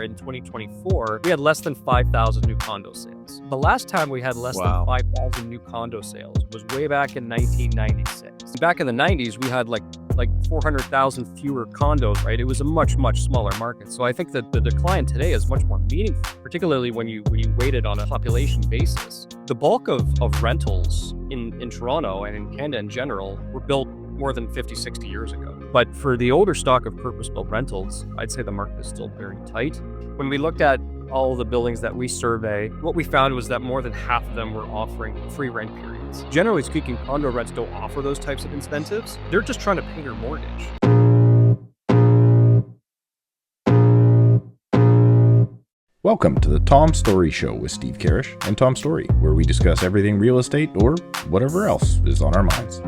In 2024, we had less than 5,000 new condo sales. The last time we had less than 5,000 new condo sales was way back in 1996. Back in the 90s, we had like 400,000 fewer condos, right? It was a much smaller market. So I think that the decline today is much more meaningful, particularly when you weight it on a population basis. The bulk of rentals in Toronto and in Canada in general were built more than 50, 60 years ago. But for the older stock of purpose-built rentals, I'd say the market is still very tight. When we looked at all the buildings that we survey, what we found was that more than half of them were offering free rent periods. Generally speaking, condo rents don't offer those types of incentives. They're just trying to pay their mortgage. Welcome to the Tom Storey Show with Steve Karrasch and Tom Storey, where we discuss everything real estate or whatever else is on our minds.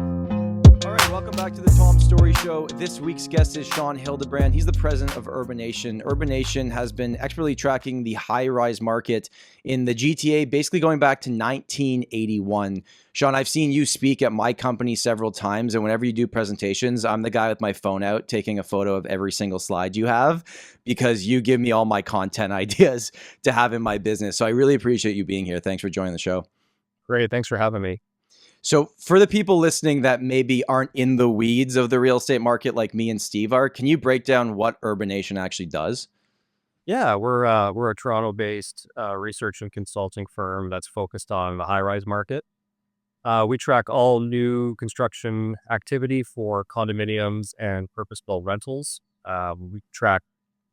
Welcome back to the Tom Storey Show. This week's guest is Shaun Hildebrand. He's the president of Urbanation. Urbanation has been expertly tracking the high-rise market in the GTA, basically going back to 1981. Shaun, I've seen you speak at my company several times, and whenever you do presentations, I'm the guy with my phone out taking a photo of every single slide you have because you give me all my content ideas to have in my business. So I really appreciate you being here. Thanks for joining the show. Great. Thanks for having me. So for the people listening that maybe aren't in the weeds of the real estate market like me and Steve are, can you break down what Urbanation actually does? Yeah, we're a Toronto-based research and consulting firm that's focused on the high-rise market. We track all new construction activity for condominiums and purpose-built rentals. We track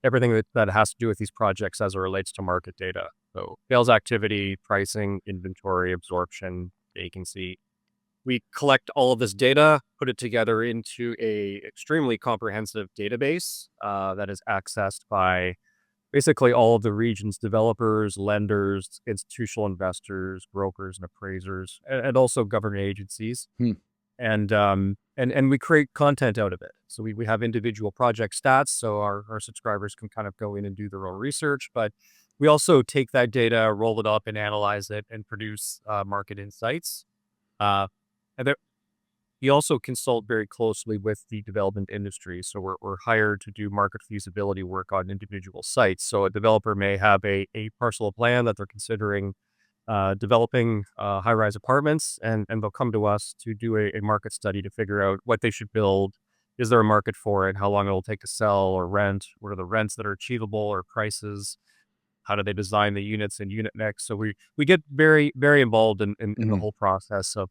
everything that has to do with these projects as it relates to market data. So sales activity, pricing, inventory, absorption, vacancy. We collect all of this data, put it together into a extremely comprehensive database that is accessed by basically all of the region's developers, lenders, institutional investors, brokers, and appraisers, and also government agencies. And we create content out of it. So we have individual project stats, so our subscribers can kind of go in and do their own research, but we also take that data, roll it up, and analyze it, and produce market insights. We also consult very closely with the development industry. So we're hired to do market feasibility work on individual sites. So a developer may have a parcel of land that they're considering developing high-rise apartments, and they'll come to us to do a market study to figure out what they should build. Is there a market for it? How long it will take to sell or rent? What are the rents that are achievable or prices? How do they design the units and unit mix? So we get very, very involved in the whole process of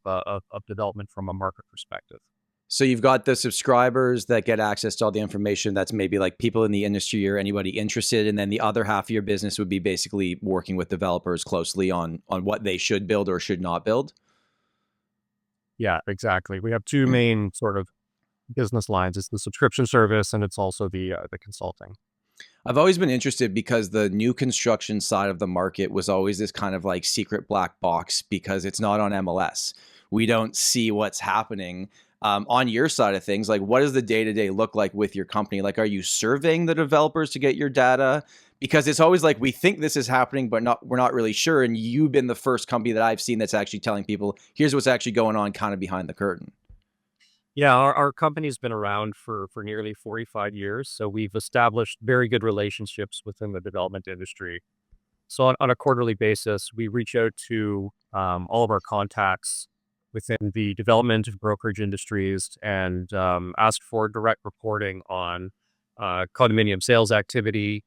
development from a market perspective. So you've got the subscribers that get access to all the information that's maybe like people in the industry or anybody interested. And then the other half of your business would be basically working with developers closely on what they should build or should not build. Yeah, exactly. We have two main sort of business lines. It's the subscription service, and it's also the consulting. I've always been interested because the new construction side of the market was always this kind of like secret black box because it's not on MLS. We don't see what's happening. On your side of things, like what does the day-to-day look like with your company? Like, are you surveying the developers to get your data? Because it's always like, we think this is happening, but we're not really sure. And you've been the first company that I've seen that's actually telling people, here's what's actually going on kind of behind the curtain. Yeah, our company's been around for nearly 45 years, so we've established very good relationships within the development industry. So on a quarterly basis, we reach out to all of our contacts within the development of brokerage industries and ask for direct reporting on condominium sales activity.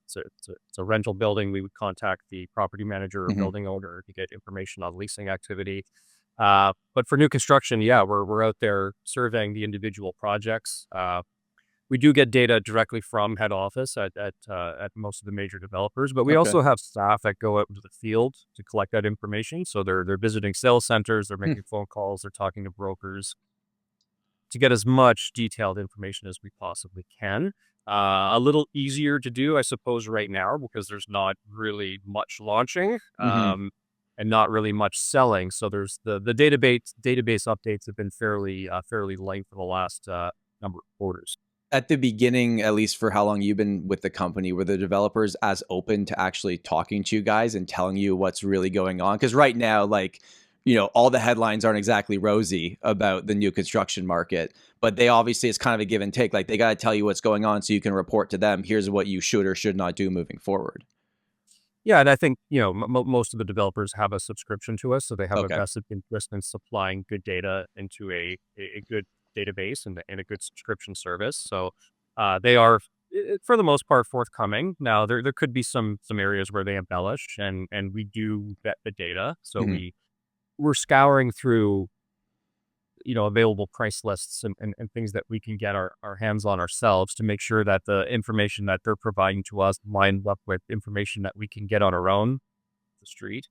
It's a rental building. We would contact the property manager or building owner to get information on leasing activity. But for new construction, yeah, we're out there surveying the individual projects. We do get data directly from head office at most of the major developers, but we also have staff that go out into the field to collect that information. So they're visiting sales centers, they're making phone calls, they're talking to brokers to get as much detailed information as we possibly can. A little easier to do, I suppose, right now because there's not really much launching. And not really much selling. So there's the database updates have been fairly light for the last number of quarters. At the beginning, at least for how long you've been with the company, were the developers as open to actually talking to you guys and telling you what's really going on? Because right now, like all the headlines aren't exactly rosy about the new construction market, but they obviously, it's kind of a give and take. Like they got to tell you what's going on so you can report to them, here's what you should or should not do moving forward. Yeah, and I think, most of the developers have a subscription to us, so they have a Okay. vested interest in supplying good data into a good database and a good subscription service. So, they are, for the most part, forthcoming. Now, there could be some areas where they embellish, and we do vet the data. So Mhm. we're scouring through, available price lists and things that we can get our hands on ourselves to make sure that the information that they're providing to us lines up with information that we can get on our own, the street.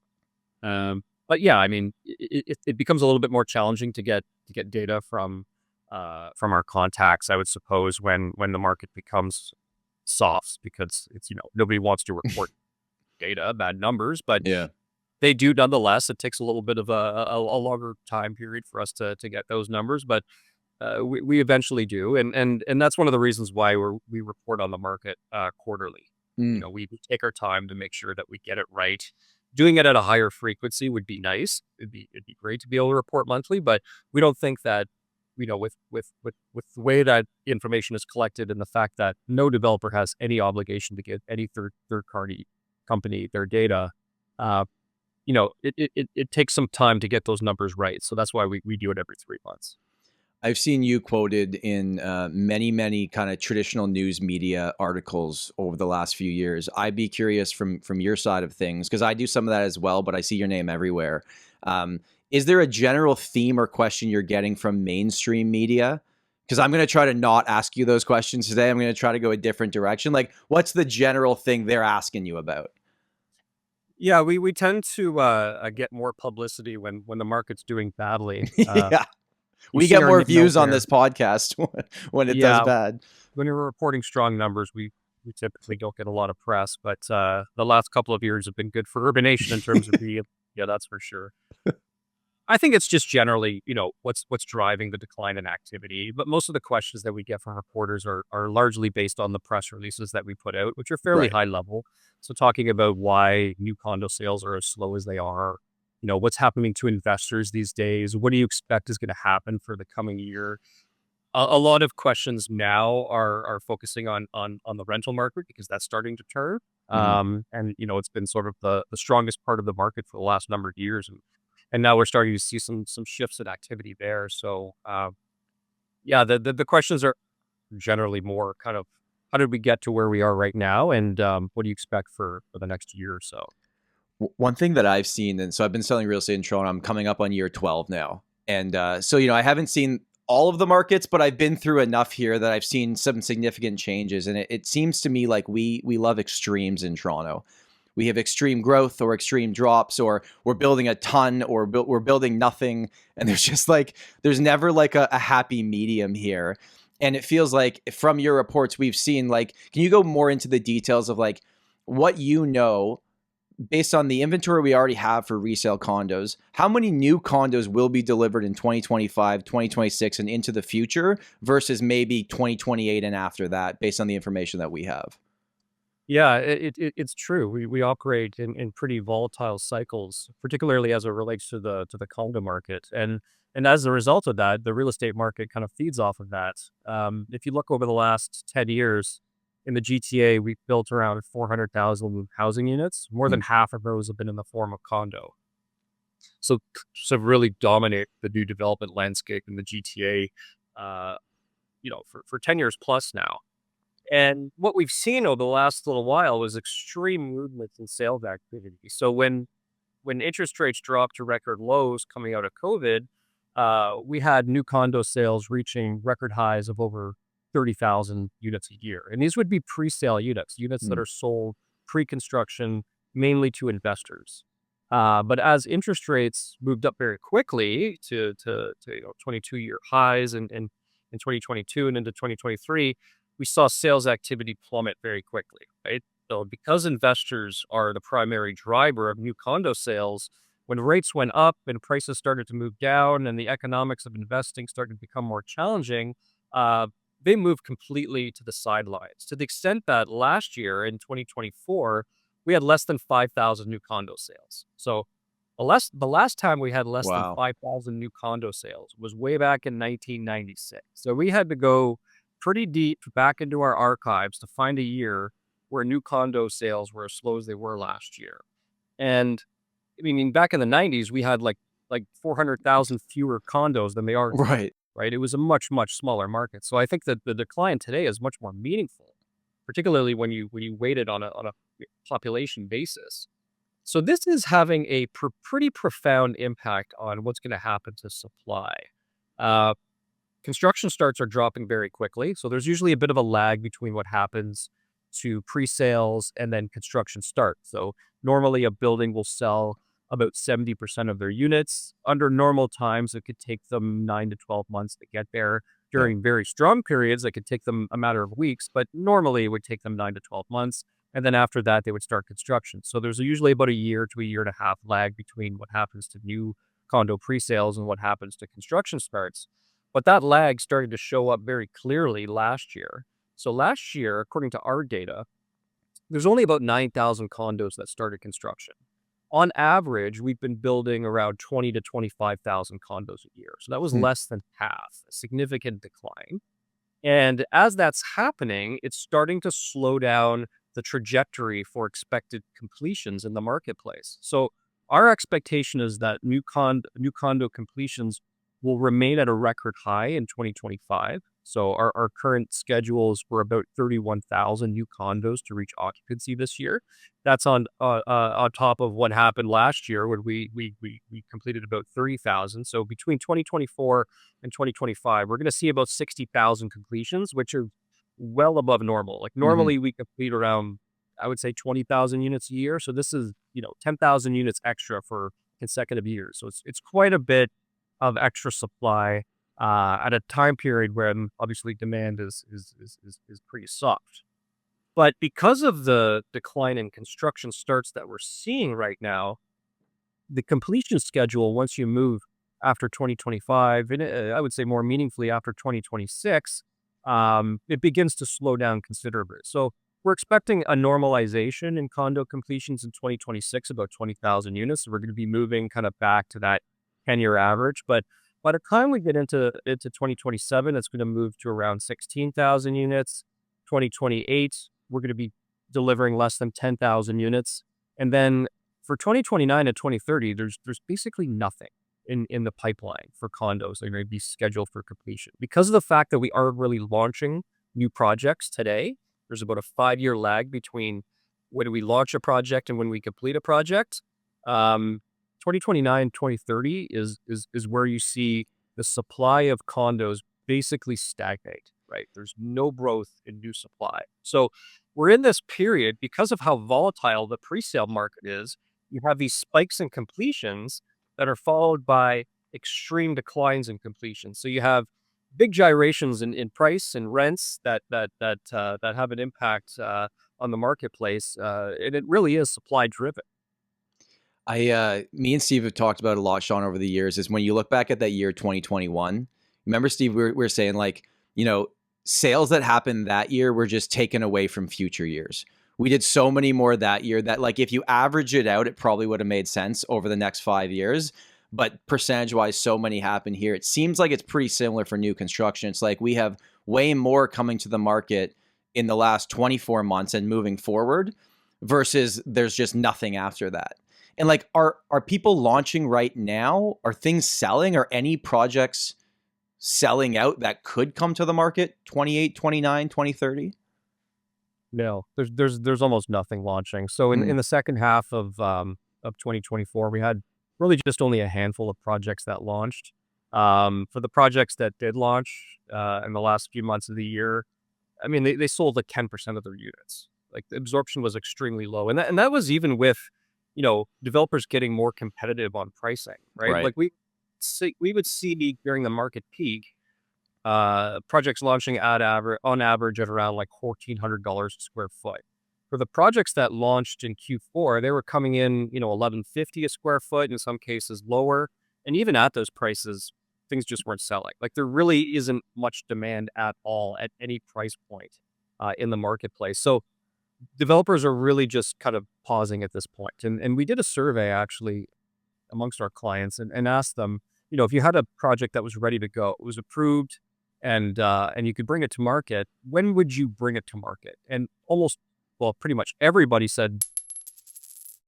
But yeah, I mean, it becomes a little bit more challenging to get data from our contacts, I would suppose, when the market becomes soft, because it's, nobody wants to report data, bad numbers, but Yeah. they do nonetheless. It takes a little bit of a longer time period for us to get those numbers, but we eventually do, and that's one of the reasons why we report on the market quarterly. Mm. We take our time to make sure that we get it right. Doing it at a higher frequency would be nice. It'd be great to be able to report monthly, but we don't think that, with the way that information is collected and the fact that no developer has any obligation to give any third party company their data. Uh, it takes some time to get those numbers right. So that's why we do it every 3 months. I've seen you quoted in many, many kind of traditional news media articles over the last few years. I'd be curious from your side of things, because I do some of that as well, but I see your name everywhere. Is there a general theme or question you're getting from mainstream media? Because I'm going to try to not ask you those questions today. I'm going to try to go a different direction. Like, what's the general thing they're asking you about? Yeah, we tend to get more publicity when the market's doing badly. Yeah. You've We seen get our more name out views on there. this podcast when it does Yeah, bad. when we're reporting strong numbers, we typically don't get a lot of press, but the last couple of years have been good for Urbanation in terms of the, yeah, that's for sure. I think it's just generally, what's driving the decline in activity. But most of the questions that we get from reporters are largely based on the press releases that we put out, which are fairly Right. high level. So talking about why new condo sales are as slow as they are, what's happening to investors these days, what do you expect is going to happen for the coming year? A lot of questions now are focusing on the rental market, because that's starting to turn. Mhm. And it's been sort of the strongest part of the market for the last number of years, and now we're starting to see some shifts in activity there. So yeah, the questions are generally more kind of, how did we get to where we are right now, and what do you expect for the next year or so? One thing that I've seen, and so I've been selling real estate in Toronto. I'm coming up on year 12 now, and so I haven't seen all of the markets, but I've been through enough here that I've seen some significant changes. And it seems to me like we love extremes in Toronto. We have extreme growth or extreme drops, or we're building a ton, or we're building nothing, and there's never like a happy medium here. And it feels like from your reports we've seen, like, can you go more into the details of like what based on the inventory we already have for resale condos, how many new condos will be delivered in 2025, 2026, and into the future versus maybe 2028 and after that, based on the information that we have? Yeah, it's true. We operate in pretty volatile cycles, particularly as it relates to the condo market, and as a result of that, the real estate market kind of feeds off of that. If you look over the last 10 years in the GTA, we've built around 400,000 housing units. More Hmm. than half of those have been in the form of condo. So really dominate the new development landscape in the GTA. For 10 years plus now. And what we've seen over the last little while was extreme movements in sales activity. So when interest rates dropped to record lows coming out of COVID, we had new condo sales reaching record highs of over 30,000 units a year. And these would be pre-sale units that Hmm. are sold pre-construction, mainly to investors. But as interest rates moved up very quickly to 22-year highs in 2022 and into 2023, we saw sales activity plummet very quickly, right? So because investors are the primary driver of new condo sales, when rates went up and prices started to move down and the economics of investing started to become more challenging, uh, they moved completely to the sidelines, to the extent that last year in 2024, we had less than 5,000 new condo sales. So The last time we had less than Wow. 5,000 new condo sales was way back in 1996. So we had to go pretty deep back into our archives to find a year where new condo sales were as slow as they were last year. And I mean, back in the 90s, we had like 400,000 fewer condos than they are today, Right. right? It was a much smaller market. So I think that the decline today is much more meaningful, particularly when you weight it on a population basis. So this is having a pretty profound impact on what's going to happen to supply. Uh, Construction starts are dropping very quickly. So there's usually a bit of a lag between what happens to pre-sales and then construction starts. So normally a building will sell about 70% of their units. Under normal times, it could take them 9 to 12 months to get there. Yeah. During very strong periods, it could take them a matter of weeks, but normally it would take them 9 to 12 months. And then after that, they would start construction. So there's usually about a year to a year and a half lag between what happens to new condo pre-sales and what happens to construction starts. But that lag started to show up very clearly last year. So last year, according to our data, there's only about 9,000 condos that started construction. On average, we've been building around 20 to 25,000 condos a year. So that was Hmm. less than half, a significant decline. And as that's happening, it's starting to slow down the trajectory for expected completions in the marketplace. So our expectation is that new condo completions will remain at a record high in 2025. So our current schedules were about 31,000 new condos to reach occupancy this year. That's on top of what happened last year when we completed about 30,000. So between 2024 in 2025, we're going to see about 60,000 completions, which are well above normal. Like Hmm. normally we complete around, I would say 20,000 units a year. So this is, 10,000 units extra for consecutive years. So it's quite a bit of extra supply at a time period when obviously demand is pretty soft. But because of the decline in construction starts that we're seeing right now, the completion schedule, once you move after 2025, and I would say more meaningfully after 2026, it begins to slow down considerably. So we're expecting a normalization in condo completions in 2026, about 20,000 units. So we're going to be moving kind of back to that 10-year average. But by the time we get into 2027, it's going to move to around 16,000 units. 2028, we're going to be delivering less than 10,000 units. And then for 2029 and 2030, there's basically nothing in the pipeline for condos that are going to be scheduled for completion. Because of the fact that we aren't really launching new projects today, there's about a 5-year lag between when we launch a project and when we complete a project. 2029, 2030 is where you see the supply of condos basically stagnate, right? There's no growth in new supply. So we're in this period because of how volatile the presale market is. You have these spikes in completions that are followed by extreme declines in completions. So you have big gyrations in price and rents that have an impact on the marketplace, and it really is supply driven. Me and Steve have talked about it a lot, Sean, over the years. Is when you look back at that year 2021. Remember, Steve, we were saying like, sales that happened that year were just taken away from future years. We did so many more that year that, like, if you average it out, it probably would have made sense over the next 5 years. But percentage wise, so many happen here. It seems like it's pretty similar for new construction. It's like we have way more coming to the market in the last 24 months and moving forward versus there's just nothing after that. And like, are people launching right now? Are things selling? Are any projects selling out that could come to the market 28, 29, 2030? No, there's almost nothing launching. So in the second half of 2024, we had really just only a handful of projects that launched. For the projects that did launch in the last few months of the year, I mean, they sold like 10% of their units. Like the absorption was extremely low, and that was even with developers getting more competitive on pricing, right? Right. Like we would see during the market peak projects launching on average at around like $1,400 a square foot. For the projects that launched in Q4, they were coming in, $1,150 a square foot, in some cases lower. And even at those prices, things just weren't selling. Like there really isn't much demand at all at any price point in the marketplace. So developers are really just kind of pausing at this point. And we did a survey actually amongst our clients and ask them, if you had a project that was ready to go, it was approved, and you could bring it to market, when would you bring it to market? And pretty much everybody said.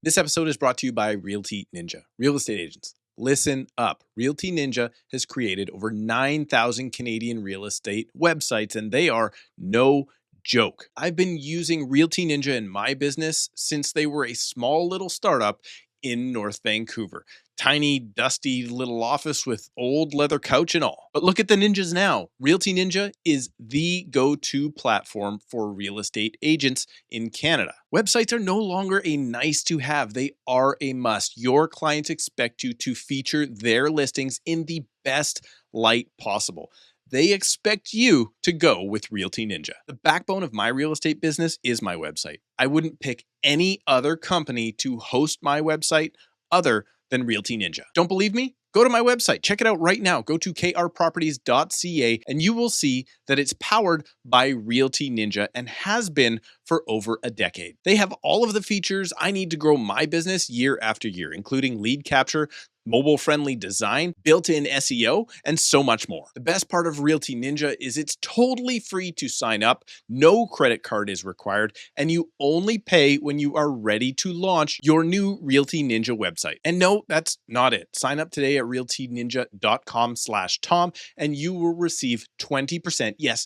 This episode is brought to you by Realty Ninja. Real estate agents, listen up. Realty Ninja has created over 9,000 Canadian real estate websites, and they are no joke. I've been using Realty Ninja in my business since they were a small little startup in North Vancouver. Tiny, dusty little office with old leather couch and all. But look at the ninjas now. Realty Ninja is the go-to platform for real estate agents in Canada. Websites are no longer a nice to have. They are a must. Your clients expect you to feature their listings in the best light possible. They expect you to go with Realty Ninja. The backbone of my real estate business is my website. I wouldn't pick any other company to host my website other than Realty Ninja. Don't believe me? Go to my website. Check it out right now. Go to krproperties.ca and you will see that it's powered by Realty Ninja and has been for over a decade. They have all of the features I need to grow my business year after year, including lead capture, mobile-friendly design, built-in SEO, and so much more. The best part of Realty Ninja is it's totally free to sign up, no credit card is required, and you only pay when you are ready to launch your new Realty Ninja website. And no, that's not it. Sign up today at realtyninja.com/Tom, and you will receive 20%, yes,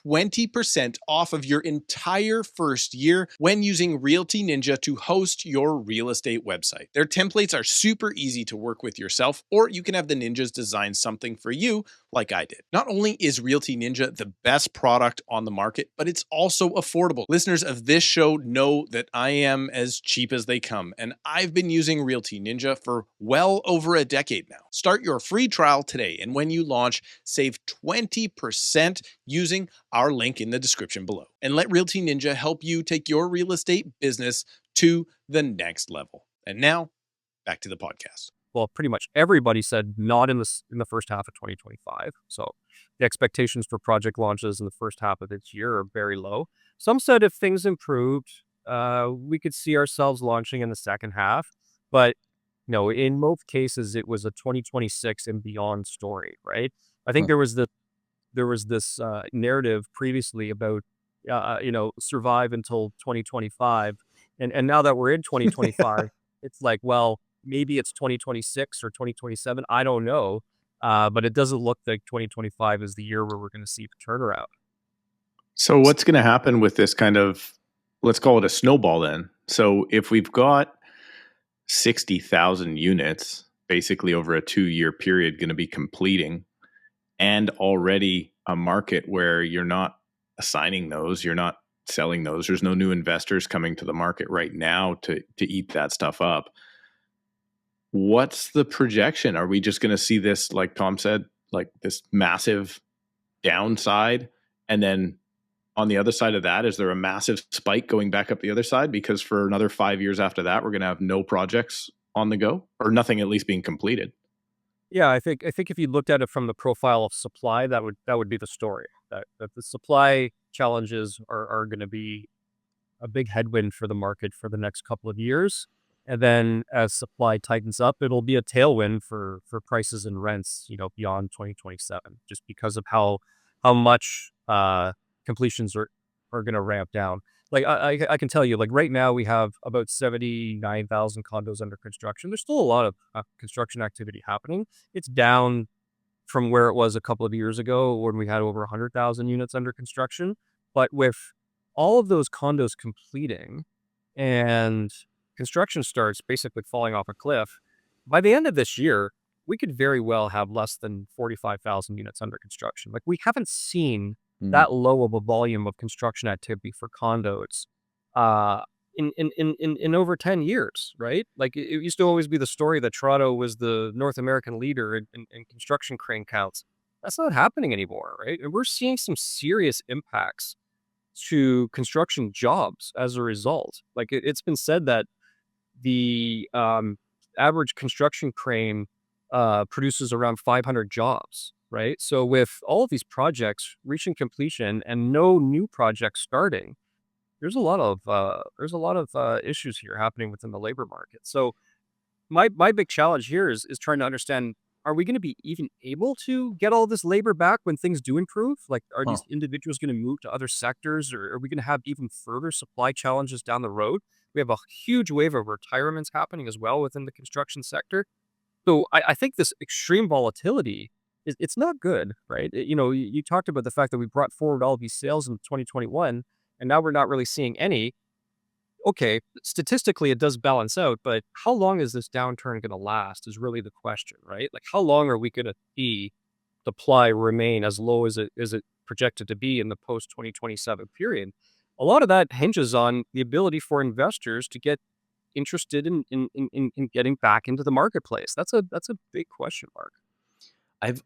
20% off of your entire first year when using Realty Ninja to host your real estate website. Their templates are super easy to work with yourself, or you can have the ninjas design something for you like I did. Not only is Realty Ninja the best product on the market, but it's also affordable. Listeners of this show know that I am as cheap as they come, and I've been using Realty Ninja for well over a decade now. Start your free trial today, and when you launch, save 20% using our link in the description below. And let Realty Ninja help you take your real estate business to the next level. And now, back to the podcast. Well, pretty much everybody said not in the first half of 2025. So the expectations for project launches in the first half of this year are very low. Some said if things improved, we could see ourselves launching in the second half. But no, in most cases, it was a 2026 and beyond story, right? I think there was this narrative previously about, survive until 2025. And now that we're in 2025, it's like, well, maybe it's 2026 or 2027. I don't know. But it doesn't look like 2025 is the year where we're going to see the turnaround. So what's going to happen with this kind of, let's call it a snowball then? So if we've got 60,000 units basically over a 2-year period going to be completing, and already a market where you're not assigning those, you're not selling those, there's no new investors coming to the market right now to eat that stuff up. What's the projection? Are we just going to see this, like Tom said, like this massive downside? And then on the other side of that, is there a massive spike going back up the other side? Because for another 5 years after that, we're going to have no projects on the go, or nothing at least being completed. Yeah, I think if you looked at it from the profile of supply, that would be the story. That the supply challenges are going to be a big headwind for the market for the next couple of years. And then as supply tightens up, it'll be a tailwind for prices and rents, beyond 2027, just because of how much completions are going to ramp down. Like I can tell you, like right now we have about 79,000 condos under construction. There's still a lot of construction activity happening. It's down from where it was a couple of years ago when we had over 100,000 units under construction. But with all of those condos completing and construction starts basically falling off a cliff, by the end of this year, we could very well have less than 45,000 units under construction. Like we haven't seen that low of a volume of construction activity for condos in over 10 years, right? Like it used to always be the story that Toronto was the North American leader in construction crane counts. That's not happening anymore, right? And we're seeing some serious impacts to construction jobs as a result. Like it's been said that the average construction crane produces around 500 jobs, right? So with all of these projects reaching completion and no new projects starting, there's a lot of issues here happening within the labor market. So my big challenge here is trying to understand, are we going to be even able to get all this labor back when things do improve? Like, are Huh. these individuals going to move to other sectors, or are we going to have even further supply challenges down the road? We have a huge wave of retirements happening as well within the construction sector. So I think this extreme volatility it's not good, right? You talked about the fact that we brought forward all of these sales in 2021, and now we're not really seeing any. Okay, statistically, it does balance out, but how long is this downturn going to last is really the question, right? Like, how long are we going to see supply remain as low as it projected to be in the post 2027 period? A lot of that hinges on the ability for investors to get interested in getting back into the marketplace. That's a big question mark.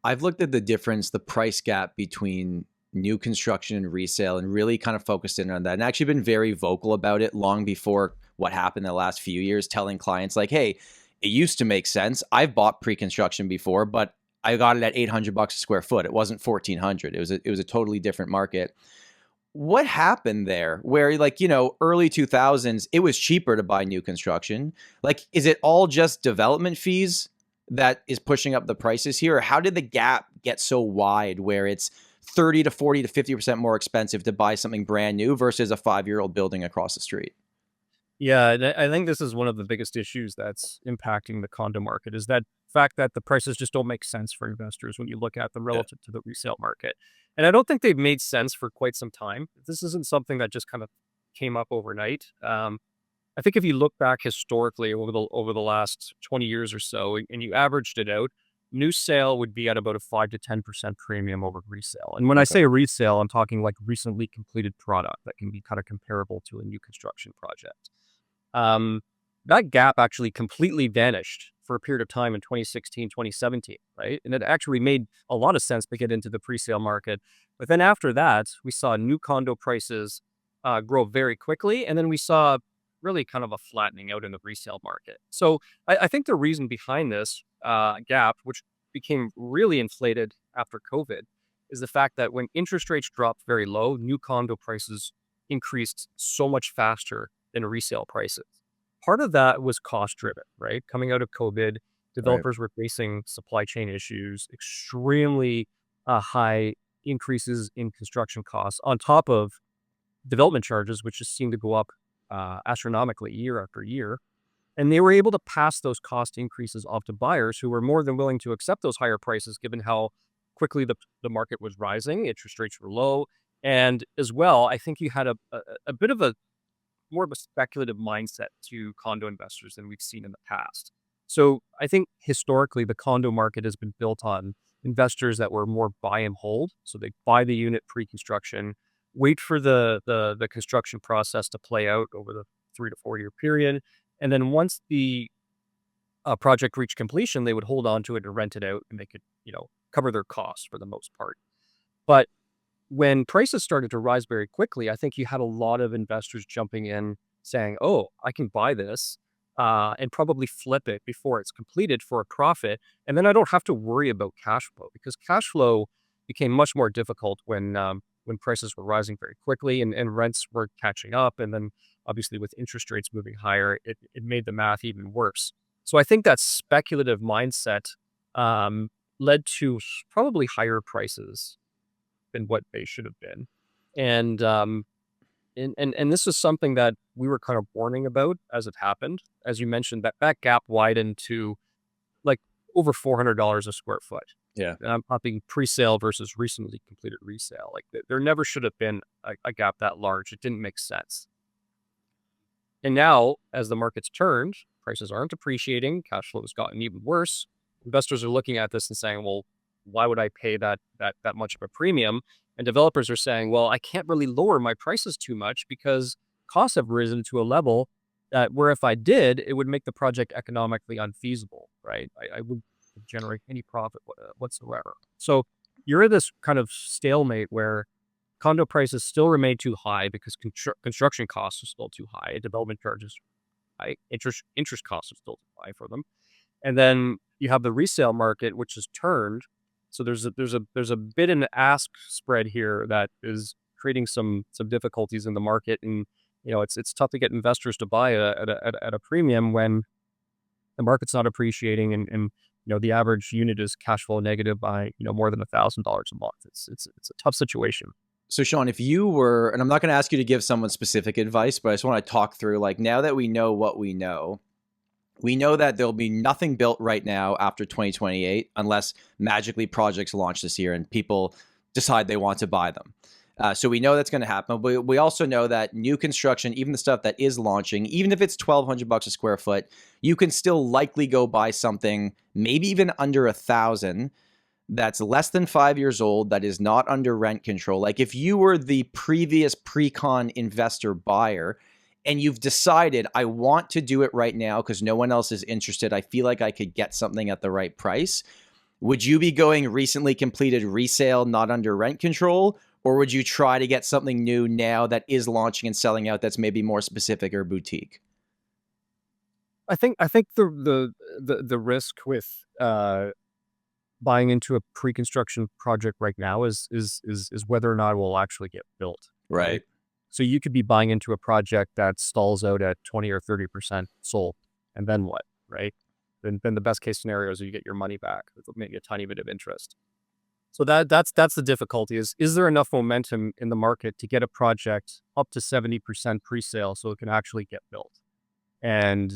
I've looked at the difference, the price gap between new construction and resale, and really kind of focused in on that, and actually been very vocal about it long before what happened in the last few years, telling clients like, hey, it used to make sense. I've bought pre-construction before, but I got it at $800 a square foot. It wasn't 1,400. It was a totally different market. What happened there where, like, early 2000s, it was cheaper to buy new construction? Like, is it all just development fees that is pushing up the prices here? Or how did the gap get so wide where it's 30 to 40 to 50% more expensive to buy something brand new versus a 5-year-old building across the street? Yeah, and I think this is one of the biggest issues that's impacting the condo market is that fact that the prices just don't make sense for investors when you look at them Yeah. relative to the resale market. And I don't think they've made sense for quite some time. This isn't something that just kind of came up overnight. I think if you look back historically over the last 20 years or so, and you averaged it out, new sale would be at about a 5 to 10% premium over resale. And when I Okay. say resale, I'm talking like recently completed product that can be kind of comparable to a new construction project. Um, that gap actually completely vanished for a period of time in 2016, 2017, right? And it actually made a lot of sense to get into the presale market. But then after that, we saw new condo prices grow very quickly. And then we saw really kind of a flattening out in the resale market. So I think the reason behind this gap, which became really inflated after COVID, is the fact that when interest rates dropped very low, new condo prices increased so much faster than resale prices. Part of that was cost driven, right? Coming out of COVID, Right. developers were facing supply chain issues, extremely high increases in construction costs on top of development charges, which just seem to go up astronomically year after year. And they were able to pass those cost increases off to buyers who were more than willing to accept those higher prices given how quickly the market was rising, interest rates were low. And as well, I think you had a bit of a more of a speculative mindset to condo investors than we've seen in the past. So I think historically the condo market has been built on investors that were more buy and hold. So they buy the unit pre-construction, wait for the construction process to play out over the 3 to 4 year period, and then once the project reached completion, they would hold on to it and rent it out, and they could cover their costs for the most part. But when prices started to rise very quickly, I think you had a lot of investors jumping in saying, "Oh, I can buy this and probably flip it before it's completed for a profit, and then I don't have to worry about cash flow because cash flow became much more difficult when prices were rising very quickly and rents were catching up, and then obviously with interest rates moving higher, it made the math even worse. So I think that speculative mindset led to probably higher prices than what they should have been. And and this is something that we were kind of warning about as it happened. As you mentioned, that gap widened to like over $400 a square foot. Yeah. And I'm talking pre-sale versus recently completed resale. Like there never should have been a gap that large. It didn't make sense. And now, as the market's turned, prices aren't appreciating, cash flow has gotten even worse. Investors are looking at this and saying, well, why would I pay that much of a premium? And developers are saying, well, I can't really lower my prices too much because costs have risen to a level that where if I did, it would make the project economically unfeasible, right? I wouldn't generate any profit whatsoever. So you're in this kind of stalemate where condo prices still remain too high because construction costs are still too high, development charges are high, interest costs are still too high for them. And then you have the resale market, which has turned. So there's a bid and ask spread here that is creating some difficulties in the market, and it's tough to get investors to buy at a premium when the market's not appreciating, and the average unit is cash flow negative by more than $1,000 a month. It's a tough situation. So Shaun, if you were, and I'm not going to ask you to give someone specific advice, but I just want to talk through, like, now that we know what we know that there'll be nothing built right now after 2028 unless magically projects launch this year and people decide they want to buy them. So we know that's going to happen. But we also know that new construction, even the stuff that is launching, even if it's $1,200 a square foot, you can still likely go buy something, maybe even under $1,000, that's less than 5 years old, that is not under rent control. Like, if you were the previous pre-con investor buyer and you've decided, I want to do it right now because no one else is interested, I feel like I could get something at the right price, would you be going recently completed resale, not under rent control? Or would you try to get something new now that is launching and selling out that's maybe more specific or boutique? I think the risk with buying into a pre-construction project right now is whether or not it will actually get built. Right. So you could be buying into a project that stalls out at 20 or 30% sold, and then what, right? Then the best case scenario is you get your money back with maybe a tiny bit of interest. So that's the difficulty is there enough momentum in the market to get a project up to 70% pre-sale so it can actually get built? And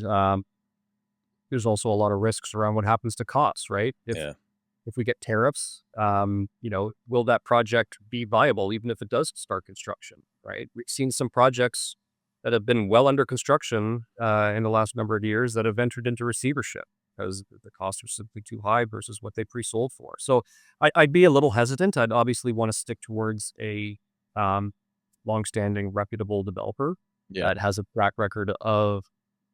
there's also a lot of risks around what happens to costs, right? If we get tariffs, will that project be viable even if it does start construction, right? We've seen some projects that have been well under construction in the last number of years that have entered into receivership because the costs are simply too high versus what they pre-sold for. So I'd be a little hesitant. I'd obviously want to stick towards a longstanding, reputable developer that has a track record of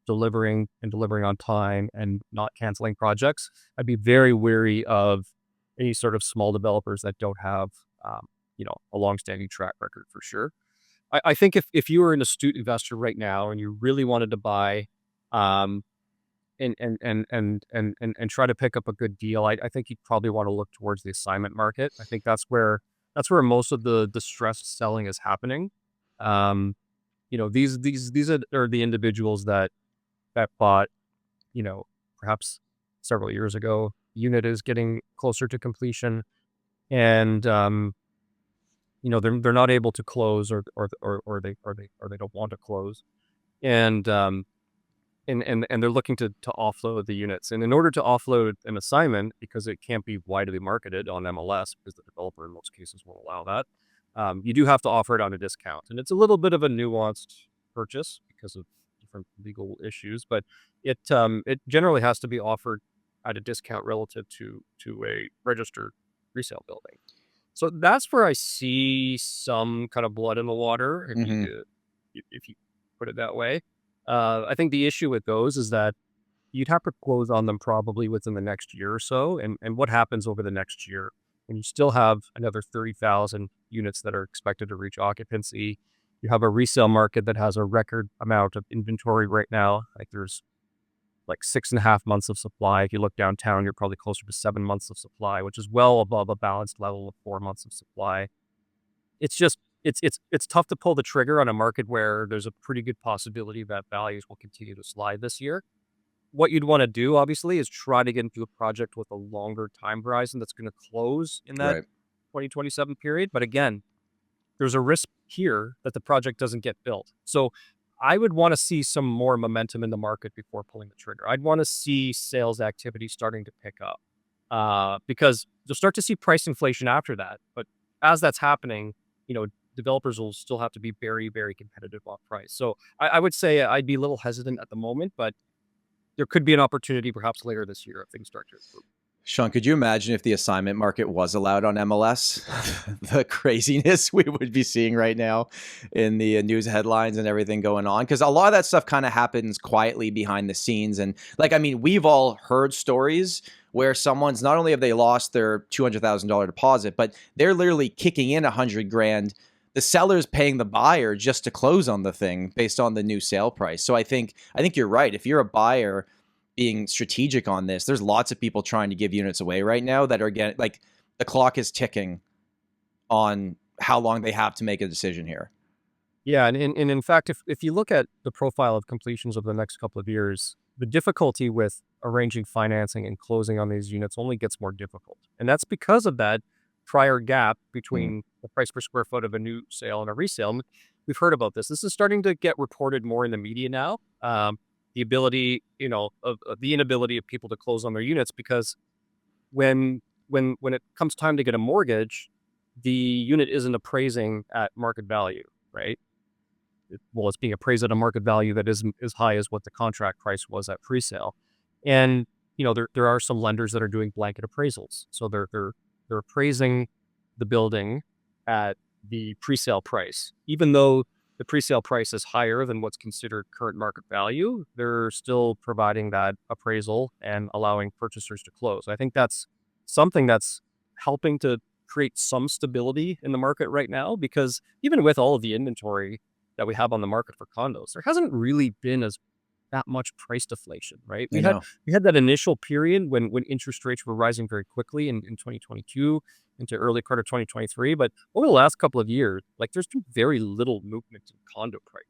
delivering on time and not canceling projects. I'd be very wary of any sort of small developers that don't have, a longstanding track record for sure. I think if you were an astute investor right now and you really wanted to buy, and try to pick up a good deal, I think you'd probably want to look towards the assignment market. I think that's where most of the distressed selling is happening. These are the individuals that bought, perhaps several years ago. Unit is getting closer to completion, and they're not able to close, or they don't want to close, and they're looking to offload the units. And in order to offload an assignment, because it can't be widely marketed on MLS because the developer in most cases won't allow that, you do have to offer it on a discount, and it's a little bit of a nuanced purchase because of different legal issues, but it generally has to be offered at a discount relative to a registered resale building. So that's where I see some kind of blood in the water, if you put it that way. I think the issue with those is that you'd have to close on them probably within the next year or so. And what happens over the next year when you still have another 30,000 units that are expected to reach occupancy? You have a resale market that has a record amount of inventory right now. Like, there's like 6.5 months of supply. If you look downtown, you're probably closer to 7 months of supply, which is well above a balanced level of 4 months of supply. It's just, it's tough to pull the trigger on a market where there's a pretty good possibility that values will continue to slide this year. What you'd want to do, obviously, is try to get into a project with a longer time horizon that's going to close in that 2027 period. But again, there's a risk here that the project doesn't get built. So I would want to see some more momentum in the market before pulling the trigger. I'd want to see sales activity starting to pick up because you'll start to see price inflation after that. But as that's happening, developers will still have to be very, very competitive on price. So I would say I'd be a little hesitant at the moment, but there could be an opportunity perhaps later this year if things start to improve. Shaun, could you imagine if the assignment market was allowed on MLS? The craziness we would be seeing right now in the news headlines and everything going on? Because a lot of that stuff kind of happens quietly behind the scenes. And we've all heard stories where someone's, not only have they lost their $200,000 deposit, but they're literally kicking in $100,000. The seller's paying the buyer just to close on the thing based on the new sale price. So I think you're right. If you're a buyer being strategic on this, there's lots of people trying to give units away right now that are getting, like, the clock is ticking on how long they have to make a decision here. Yeah, and in fact, if you look at the profile of completions over the next couple of years, the difficulty with arranging financing and closing on these units only gets more difficult. And that's because of that prior gap between the price per square foot of a new sale and a resale. And we've heard about this. This is starting to get reported more in the media now. The ability, of the inability of people to close on their units, because when it comes time to get a mortgage, the unit isn't appraising at market value, right? It's being appraised at a market value that isn't as high as what the contract price was at pre-sale. And, there are some lenders that are doing blanket appraisals. So they're appraising the building at the pre-sale price. Even though the pre-sale price is higher than what's considered current market value, they're still providing that appraisal and allowing purchasers to close. I think that's something that's helping to create some stability in the market right now, because even with all of the inventory that we have on the market for condos, there hasn't really been that much price deflation, right? We had that initial period when interest rates were rising very quickly in 2022 into early part of 2023. But over the last couple of years, there's been very little movement in condo price.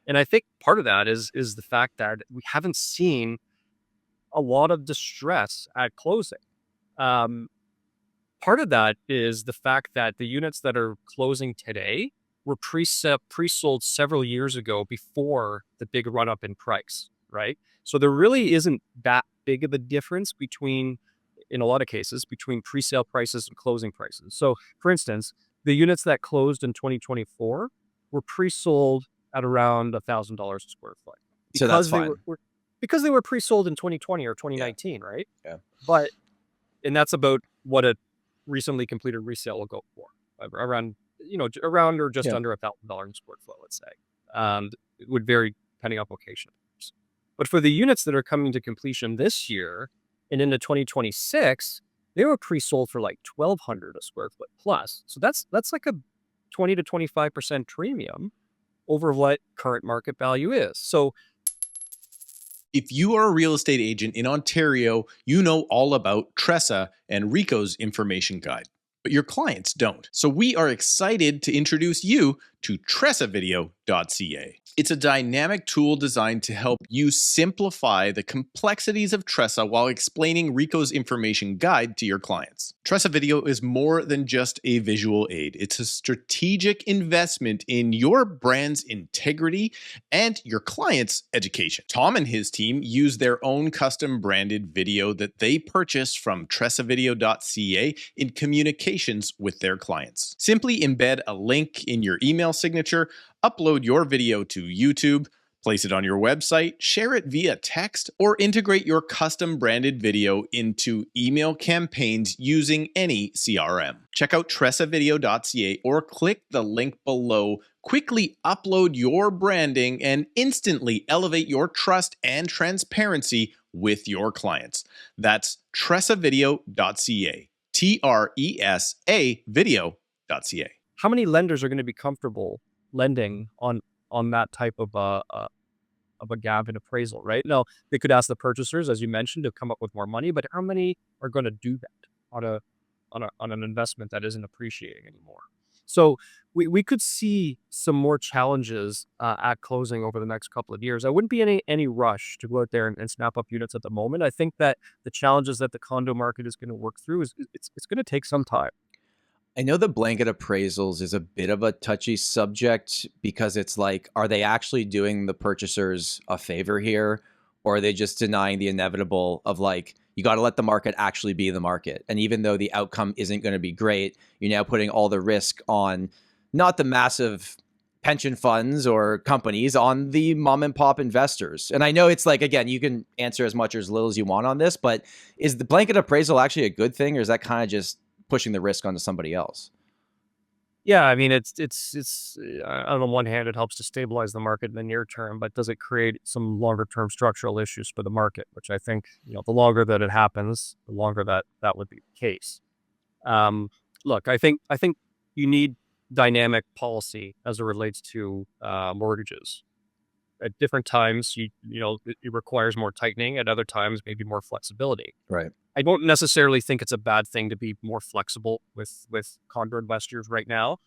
And I think part of that is the fact that we haven't seen a lot of distress at closing. Part of that is the fact that the units that are closing today were pre-sold several years ago before the big run up in price, right? So there really isn't that big of a difference in a lot of cases, between pre-sale prices and closing prices. So for instance, the units that closed in 2024 were pre-sold at around $1,000 a square foot. So that's fine. Because they were pre-sold in 2020 or 2019, right? Yeah. And that's about what a recently completed resale will go for, around or just under $1,000 a square foot, let's say. It would vary depending on location. But for the units that are coming to completion this year and into 2026, they were pre-sold for like $1,200 a square foot plus. So that's like a 20 to 25% premium over what current market value is. So if you are a real estate agent in Ontario, you know all about TRESA and RICO's information guide, but your clients don't. So we are excited to introduce you to TRESAvideo.ca. It's a dynamic tool designed to help you simplify the complexities of TRESA while explaining RICO's information guide to your clients. TRESA Video is more than just a visual aid. It's a strategic investment in your brand's integrity and your client's education. Tom and his team use their own custom branded video that they purchased from TRESAvideo.ca in communications with their clients. Simply embed a link in your email signature, upload your video to YouTube, place it on your website, share it via text, or integrate your custom branded video into email campaigns using any CRM. Check out TRESAvideo.ca or click the link below. Quickly upload your branding and instantly elevate your trust and transparency with your clients. That's TRESAvideo.ca. TRESA video.ca. how many lenders are going to be comfortable lending on that type of a gap in appraisal, right? Now, they could ask the purchasers, as you mentioned, to come up with more money, but how many are going to do that on an investment that isn't appreciating anymore? So we could see some more challenges at closing over the next couple of years. I wouldn't be any rush to go out there and snap up units at the moment. I think that the challenges that the condo market is going to work through it's going to take some time. I know the blanket appraisals is a bit of a touchy subject because it's like, are they actually doing the purchasers a favor here? Or are they just denying the inevitable of like, you got to let the market actually be the market? And even though the outcome isn't going to be great, you're now putting all the risk on not the massive pension funds or companies, on the mom and pop investors. And I know it's like, again, you can answer as much or as little as you want on this, but is the blanket appraisal actually a good thing, or is that kind of just pushing the risk onto somebody else? Yeah, I mean, it's on the one hand, it helps to stabilize the market in the near term, but does it create some longer term structural issues for the market? Which I think, the longer that it happens, the longer that would be the case. Look, I think you need dynamic policy as it relates to mortgages. At different times, it requires more tightening. At other times, maybe more flexibility. Right. I don't necessarily think it's a bad thing to be more flexible with condo investors right now.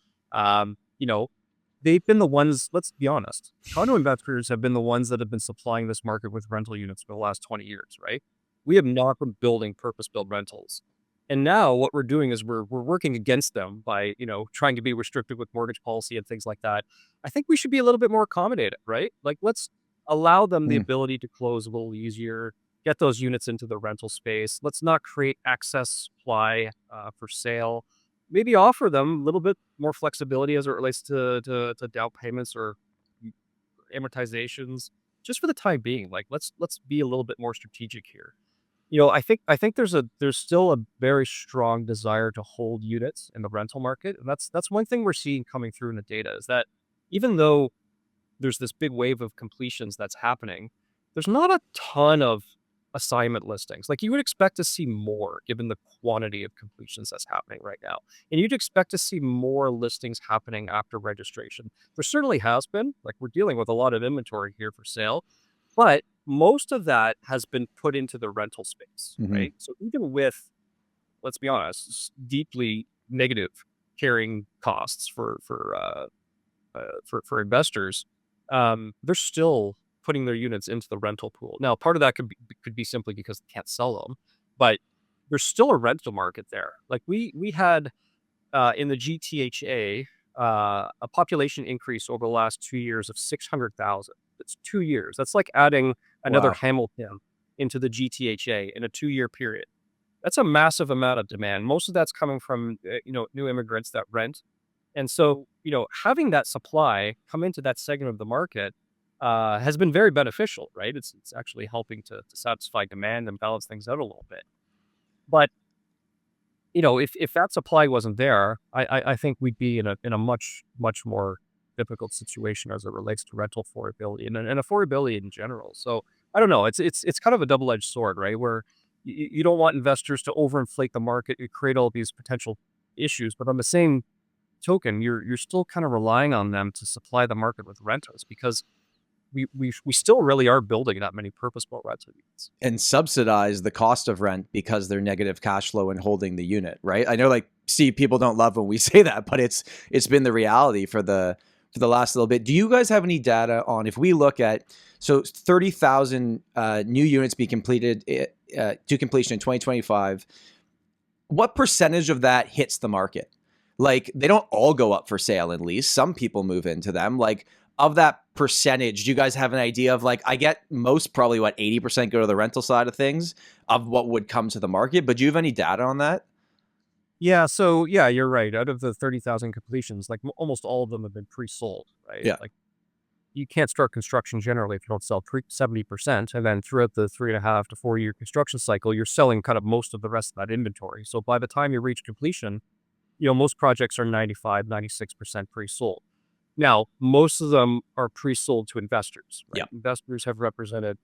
they've been the ones, let's be honest, condo investors have been the ones that have been supplying this market with rental units for the last 20 years, right? We have not been building purpose-built rentals. And now what we're doing is we're working against them by, trying to be restrictive with mortgage policy and things like that. I think we should be a little bit more accommodative, right? Like, let's allow them the Mm. ability to close a little easier, get those units into the rental space. Let's not create excess supply for sale. Maybe offer them a little bit more flexibility as it relates to down payments or amortizations, just for the time being. Like, let's be a little bit more strategic here. I think there's still a very strong desire to hold units in the rental market, and that's one thing we're seeing coming through in the data, is that even though there's this big wave of completions that's happening, there's not a ton of assignment listings. Like, you would expect to see more given the quantity of completions that's happening right now. And you'd expect to see more listings happening after registration. There certainly has been. Like, we're dealing with a lot of inventory here for sale, but most of that has been put into the rental space, Mhm. right? So even with, let's be honest, deeply negative carrying costs for investors, they're still putting their units into the rental pool. Now, part of that could be simply because they can't sell them, but there's still a rental market there. Like, we had in the GTHA a population increase over the last 2 years of 600,000. That's 2 years. That's like adding another Wow. Hamilton into the GTHA in a 2-year period. That's a massive amount of demand. Most of that's coming from new immigrants that rent. And so, having that supply come into that segment of the market has been very beneficial, right? It's actually helping to satisfy demand and balance things out a little bit. But if that supply wasn't there, I think we'd be in a much more difficult situation as it relates to rental affordability and affordability in general. So I don't know. It's kind of a double edged sword, right? Where you don't want investors to overinflate the market, you create all these potential issues, but on the same token, you're still kind of relying on them to supply the market with rentals, because we still really are building that many purpose-built rental units. And subsidize the cost of rent because they're negative cash flow and holding the unit, right? I know, like, Steve, people don't love when we say that, but it's been the reality for the last little bit. Do you guys have any data on, if we look at, so 30,000 new units be completed to completion in 2025, what percentage of that hits the market? Like, they don't all go up for sale and lease. Some people move into them. Like, of that percentage, do you guys have an idea of, like, I get most probably 80% go to the rental side of things of what would come to the market, but do you have any data on that? Yeah, so yeah, you're right. Out of the 30,000 completions, like, almost all of them have been pre-sold, right? Yeah. Like, you can't start construction generally if you don't sell 70%. And then throughout the 3.5 to 4 year construction cycle, you're selling kind of most of the rest of that inventory. So by the time you reach completion, most projects are 95, 96% pre-sold. Now, most of them are pre-sold to investors, right? Yeah. Investors have represented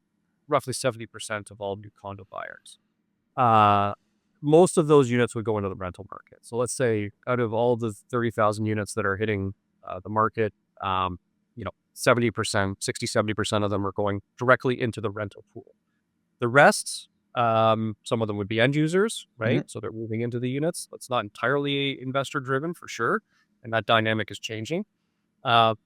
roughly 70% of all new condo buyers. Uh, Most of those units would go into the rental market. So let's say out of all the 30,000 units that are hitting the market, 70%, 70% of them are going directly into the rental pool. The rest, some of them would be end users, right? So they're moving into the units. It's not entirely investor driven for sure. And that dynamic is changing. And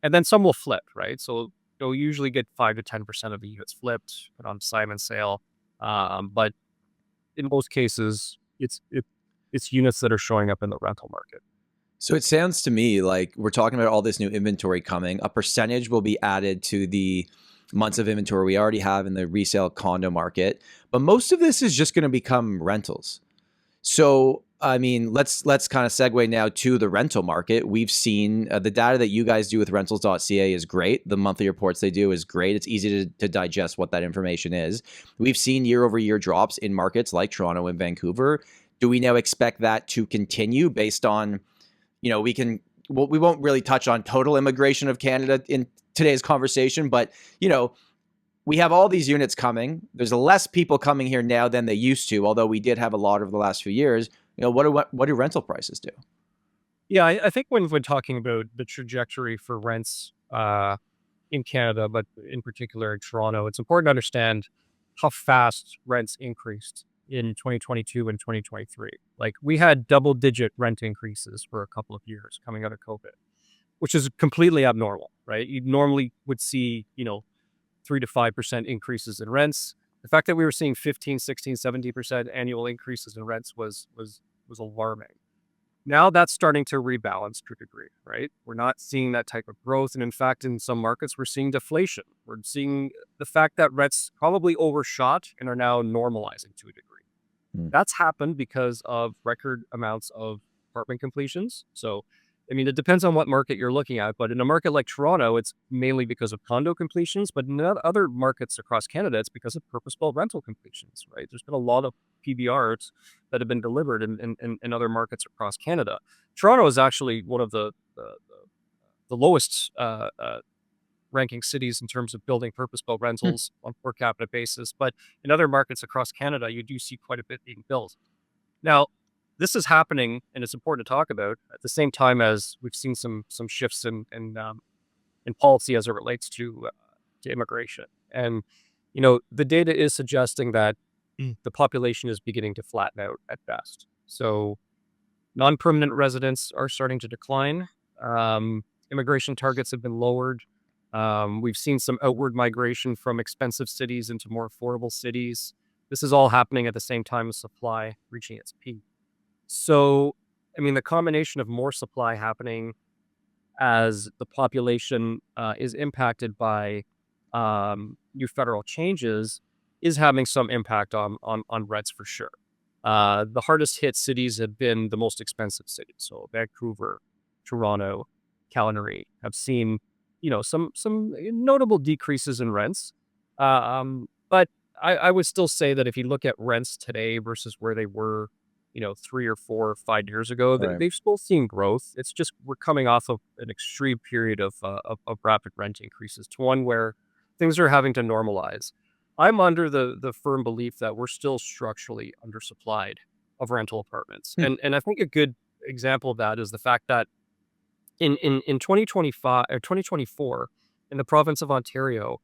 then some will flip, right? So you'll usually get 5 to 10% of the units flipped, put on assignment sale. But in most cases, it's units that are showing up in the rental market. So it sounds to me like we're talking about all this new inventory coming. A percentage will be added to the months of inventory we already have in the resale condo market, but most of this is just going to become rentals. So, I mean, let's kind of segue now to the rental market. We've seen the data that you guys do with rentals.ca is great. The monthly reports they do is great. It's easy to digest what that information is. We've seen year-over-year drops in markets like Toronto and Vancouver. Do we now expect that to continue based on, we won't really touch on total immigration of Canada in today's conversation, but, we have all these units coming. There's less people coming here now than they used to, although we did have a lot over the last few years. What do rental prices do? Yeah, I think when talking about the trajectory for rents in Canada, but in particular in Toronto, it's important to understand how fast rents increased in 2022 and 2023. Like, we had double-digit rent increases for a couple of years coming out of COVID. which is completely abnormal, right? You normally would see, 3 to 5% increases in rents. The fact that we were seeing 15, 16, 70% annual increases in rents was alarming. Now that's starting to rebalance to a degree, right? We're not seeing that type of growth. And in fact, in some markets, we're seeing deflation. We're seeing the fact that rents probably overshot and are now normalizing to a degree. That's happened because of record amounts of apartment completions. So, it depends on what market you're looking at, but in a market like Toronto, it's mainly because of condo completions, but in other markets across Canada, it's because of purpose-built rental completions, right? There's been a lot of PBRs that have been delivered in other markets across Canada. Toronto is actually one of the lowest ranking cities in terms of building purpose-built rentals on per capita basis, but in other markets across Canada, you do see quite a bit being built. Now, this is happening, and it's important to talk about at the same time as we've seen some shifts in policy as it relates to immigration. And the data is suggesting that the population is beginning to flatten out at best. So, non-permanent residents are starting to decline. Immigration targets have been lowered. We've seen some outward migration from expensive cities into more affordable cities. This is all happening at the same time as supply reaching its peak. So, the combination of more supply happening as the population is impacted by new federal changes is having some impact on rents for sure. The hardest hit cities have been the most expensive cities. So Vancouver, Toronto, Calgary have seen, some notable decreases in rents. But I would still say that if you look at rents today versus where they were, 3 or 4 or 5 years ago, Right. they've still seen growth. It's just we're coming off of an extreme period of rapid rent increases to one where things are having to normalize. I'm under the firm belief that we're still structurally undersupplied of rental apartments. And I think a good example of that is the fact that in 2025 or 2024 in the province of Ontario,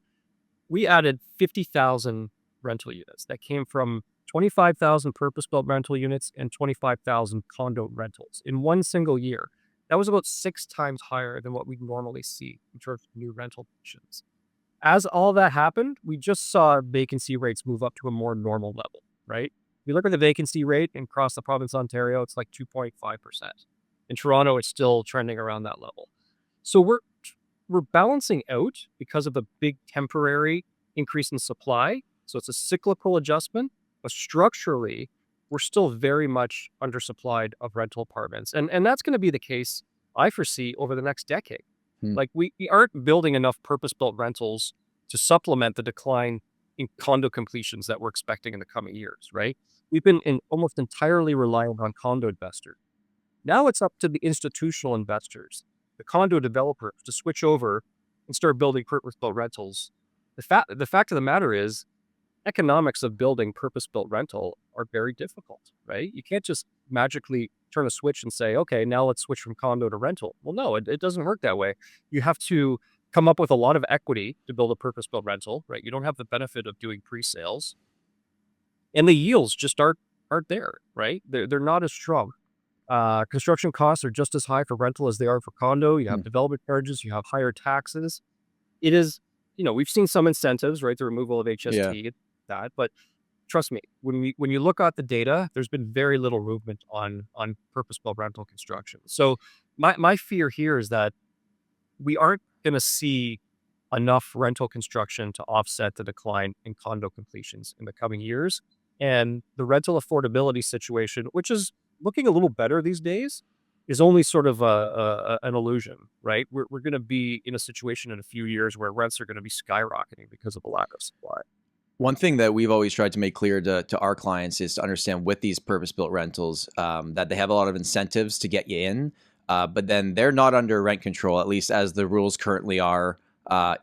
we added 50,000 rental units that came from 25,000 purpose-built rental units and 25,000 condo rentals in one single year. That was about 6 times higher than what we normally see in terms of new rental additions. As all that happened, we just saw vacancy rates move up to a more normal level, right? If you look at the vacancy rate across the province of Ontario, it's like 2.5%. In Toronto, it's still trending around that level. So we're balancing out because of the big temporary increase in supply. So it's a cyclical adjustment, but structurally, we're still very much undersupplied of rental apartments. And that's going to be the case, I foresee, over the next decade. Like we aren't building enough purpose-built rentals to supplement the decline in condo completions that we're expecting in the coming years, right? We've been almost entirely reliant on condo investors. Now it's up to the institutional investors, the condo developers, to switch over and start building purpose-built rentals. The fact of the matter is, economics of building purpose-built rental are very difficult, right? You can't just magically turn a switch and say, okay, now let's switch from condo to rental. Well, no, it doesn't work that way. You have to come up with a lot of equity to build a purpose-built rental, right? You don't have the benefit of doing pre-sales. And the yields just aren't there, right? They're not as strong. Construction costs are just as high for rental as they are for condo. You have development charges, you have higher taxes. It is, we've seen some incentives, right? The removal of HST, but trust me, when you look at the data, there's been very little movement on purpose-built rental construction. So my fear here is that we aren't going to see enough rental construction to offset the decline in condo completions in the coming years. And the rental affordability situation, which is looking a little better these days, is only sort of an illusion, right? We're going to be in a situation in a few years where rents are going to be skyrocketing because of the lack of supply. One thing that we've always tried to make clear to our clients is to understand with these purpose-built rentals that they have a lot of incentives to get you in, but then they're not under rent control, at least as the rules currently are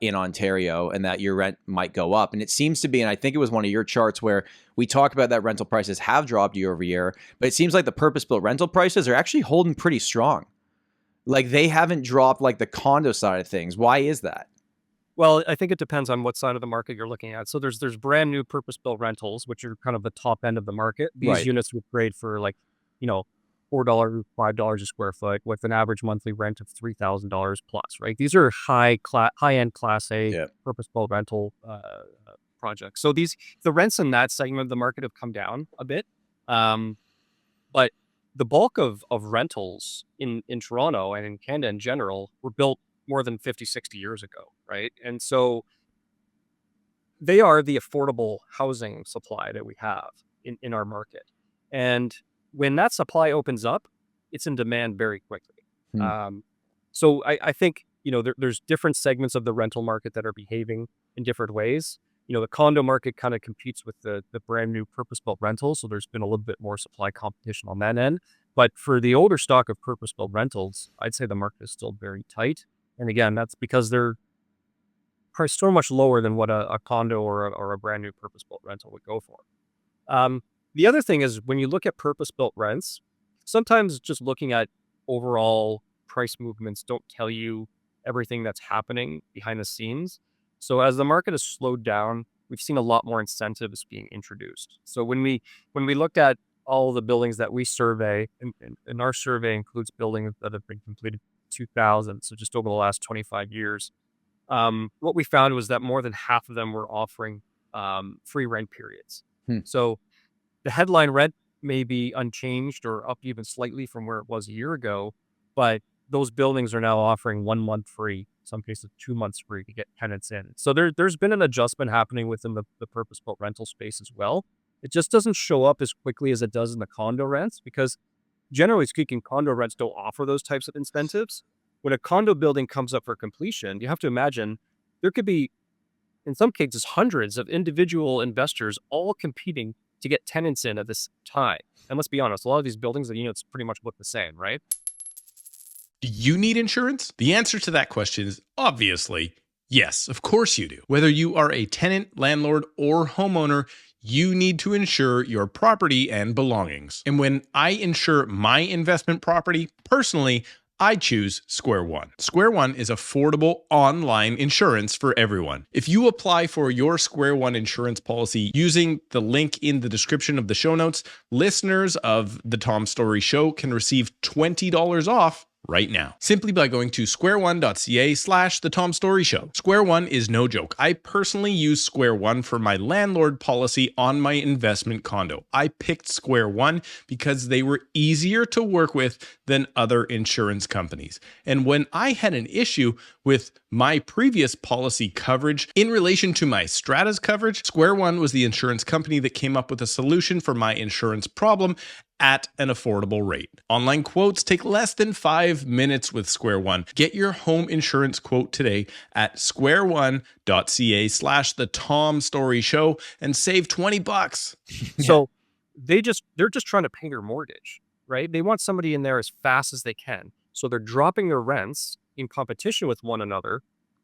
in Ontario, and that your rent might go up. And it seems to be, and I think it was one of your charts where we talk about that rental prices have dropped year over year, but it seems like the purpose-built rental prices are actually holding pretty strong. Like they haven't dropped like the condo side of things. Why is that? Well, I think it depends on what side of the market you're looking at. So there's brand new purpose-built rentals, which are kind of the top end of the market. These Right. units would trade for like, $4, $5 a square foot with an average monthly rent of $3,000 plus, right? These are high-end Class A Yeah. purpose-built rental projects. So the rents in that segment of the market have come down a bit. But the bulk of rentals in Toronto and in Canada in general were built more than 50, 60 years ago, right? And so they are the affordable housing supply that we have in our market. And when that supply opens up, it's in demand very quickly. Hmm. So I think, there's different segments of the rental market that are behaving in different ways. The condo market kind of competes with the brand new purpose-built rentals. So there's been a little bit more supply competition on that end. But for the older stock of purpose-built rentals, I'd say the market is still very tight. And again, that's because they're priced so much lower than what a condo or a brand new purpose-built rental would go for. The other thing is when you look at purpose-built rents, sometimes just looking at overall price movements don't tell you everything that's happening behind the scenes. So as the market has slowed down, we've seen a lot more incentives being introduced. So when we looked at all the buildings that we survey, and our survey includes buildings that have been completed 2000, so just over the last 25 years, what we found was that more than half of them were offering free rent periods. Hmm. So the headline rent may be unchanged or up even slightly from where it was a year ago, but those buildings are now offering 1 month free, some cases 2 months free to get tenants in. So there's been an adjustment happening within the purpose-built rental space as well. It just doesn't show up as quickly as it does in the condo rents because generally speaking, condo rents don't offer those types of incentives. When a condo building comes up for completion, you have to imagine there could be, in some cases, hundreds of individual investors all competing to get tenants in at this time. And let's be honest, a lot of these buildings, the units pretty much look the same, right? Do you need insurance? The answer to that question is obviously yes, of course you do. Whether you are a tenant, landlord, or homeowner, you need to insure your property and belongings. And when I insure my investment property, personally, I choose Square One. Square One is affordable online insurance for everyone. If you apply for your Square One insurance policy using the link in the description of the show notes, listeners of the Tom Storey Show can receive $20 off right now, simply by going to squareone.ca/the Tom Storey Show. Square One is no joke. I personally use Square One for my landlord policy on my investment condo. I picked Square One because they were easier to work with than other insurance companies. And when I had an issue with my previous policy coverage in relation to my Strata's coverage, Square One was the insurance company that came up with a solution for my insurance problem at an affordable rate. Online quotes take less than 5 minutes with Square One. Get your home insurance quote today at squareone.ca/the Tom Storey Show and save $20. So they're just trying to pay your mortgage, right? They want somebody in there as fast as they can. So they're dropping their rents in competition with one another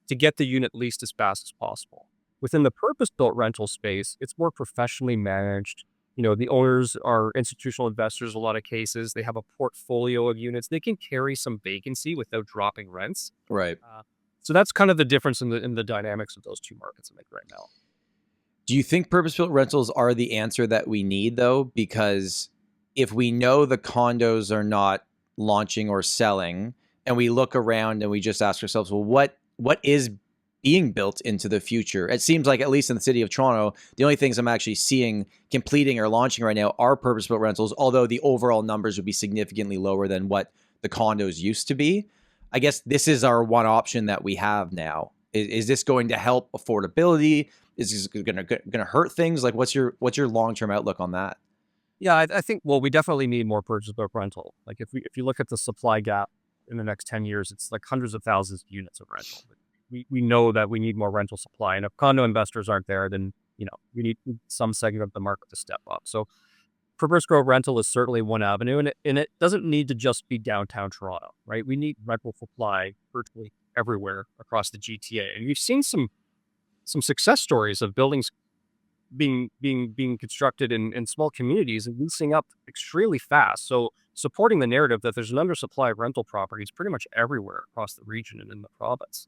to get the unit leased as fast as possible. Within the purpose-built rental space, it's more professionally managed. The owners are institutional investors in a lot of cases. They have a portfolio of units. They can carry some vacancy without dropping rents. Right. So that's kind of the difference in the dynamics of those two markets, I think, right now. Do you think purpose-built rentals are the answer that we need, though? Because if we know the condos are not launching or selling, and we look around and we just ask ourselves, well, what is being built into the future? It seems like, at least in the city of Toronto, the only things I'm actually seeing completing or launching right now are purpose-built rentals, although the overall numbers would be significantly lower than what the condos used to be. I guess this is our one option that we have now. Is this going to help affordability? Is this going to hurt things? Like, what's your long-term outlook on that? Yeah, I think, well, we definitely need more purpose-built rental. Like if you look at the supply gap in the next 10 years, it's like hundreds of thousands of units of rental. We know that we need more rental supply. And if condo investors aren't there, then, we need some segment of the market to step up. So purpose-built rental is certainly one avenue. And it doesn't need to just be downtown Toronto, right? We need rental supply virtually everywhere across the GTA. And we've seen some success stories of buildings being constructed in small communities and leasing up extremely fast. So supporting the narrative that there's an undersupply of rental properties pretty much everywhere across the region and in the province.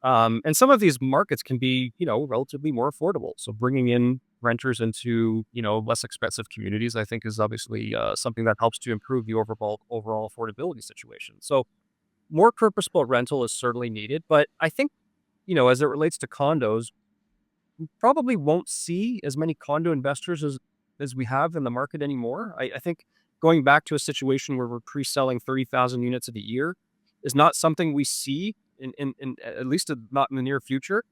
And some of these markets can be, relatively more affordable. So bringing in renters into, less expensive communities, I think is obviously something that helps to improve the overall affordability situation. So more purpose-built rental is certainly needed, but I think, as it relates to condos, we probably won't see as many condo investors as we have in the market anymore. I think going back to a situation where we're pre-selling 30,000 units of the year is not something we see in at least not in the near future.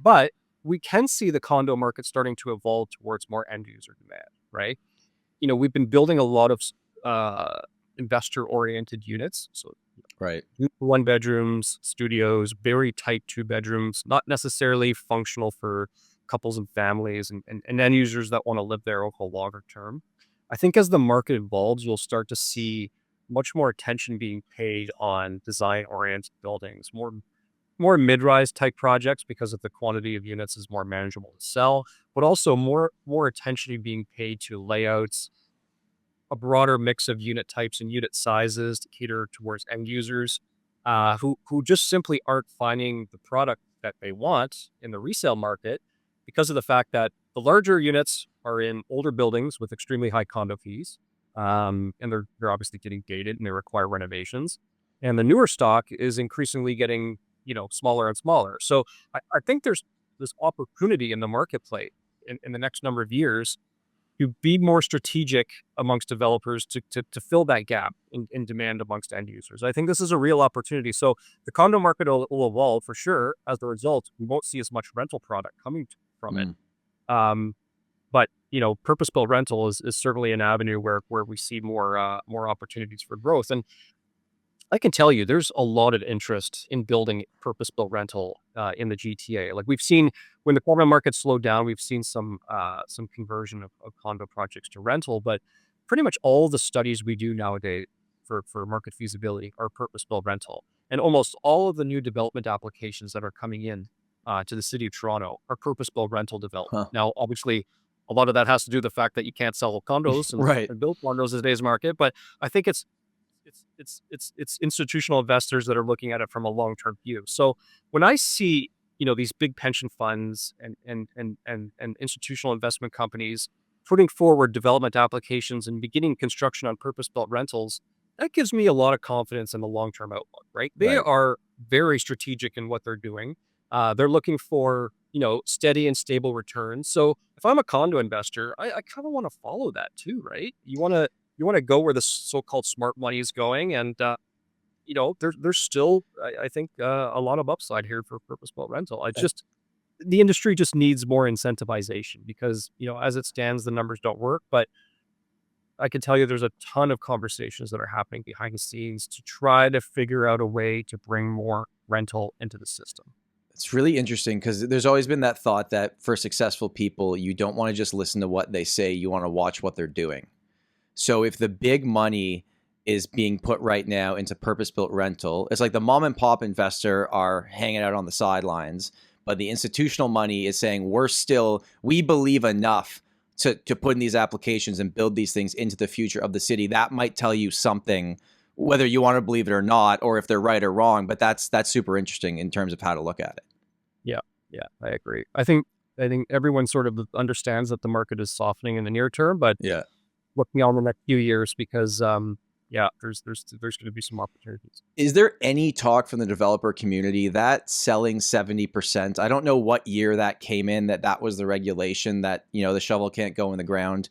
But we can see the condo market starting to evolve towards more end user demand, right? We've been building a lot of investor oriented units. So Right. 1 bedrooms, studios, very tight 2 bedrooms, not necessarily functional for couples and families and end users that want to live there over a longer term. I think as the market evolves, you'll start to see much more attention being paid on design oriented buildings, more mid-rise type projects because of the quantity of units is more manageable to sell, but also more attention being paid to layouts, a broader mix of unit types and unit sizes to cater towards end users who just simply aren't finding the product that they want in the resale market because of the fact that the larger units are in older buildings with extremely high condo fees, and they're obviously getting dated and they require renovations. And the newer stock is increasingly getting smaller and smaller. So I think there's this opportunity in the marketplace in the next number of years to be more strategic amongst developers to fill that gap in demand amongst end users. I think this is a real opportunity. So the condo market will evolve for sure. As a result, we won't see as much rental product coming from it. But purpose-built rental is certainly an avenue where we see more opportunities for growth. And I can tell you, there's a lot of interest in building purpose-built rental in the GTA. Like we've seen when the condo market slowed down, we've seen some conversion of condo projects to rental. But pretty much all the studies we do nowadays for market feasibility are purpose-built rental, and almost all of the new development applications that are coming in to the city of Toronto are purpose-built rental development. Huh. Now, obviously, a lot of that has to do with the fact that you can't sell condos Right. and build condos in today's market. But I think it's institutional investors that are looking at it from a long-term view. So when I see, these big pension funds and institutional investment companies putting forward development applications and beginning construction on purpose-built rentals, that gives me a lot of confidence in the long-term outlook, right? They Right. are very strategic in what they're doing. They're looking for, steady and stable returns. So if I'm a condo investor, I kind of want to follow that too, right? You want to go where the so-called smart money is going, and there's still I think a lot of upside here for purpose-built rental. The industry just needs more incentivization because as it stands, the numbers don't work. But I can tell you, there's a ton of conversations that are happening behind the scenes to try to figure out a way to bring more rental into the system. It's really interesting because there's always been that thought that for successful people, you don't want to just listen to what they say, you want to watch what they're doing. So if the big money is being put right now into purpose-built rental, it's like the mom and pop investor are hanging out on the sidelines, but the institutional money is saying we believe enough to put in these applications and build these things into the future of the city. That might tell you something, whether you want to believe it or not, or if they're right or wrong. But that's super interesting in terms of how to look at it. Yeah, I agree. I think everyone sort of understands that the market is softening in the near term, but Yeah. looking on the next few years because there's going to be some opportunities. Is there any talk from the developer community that selling 70%? I don't know what year that came in, that was the regulation that, the shovel can't go in the ground.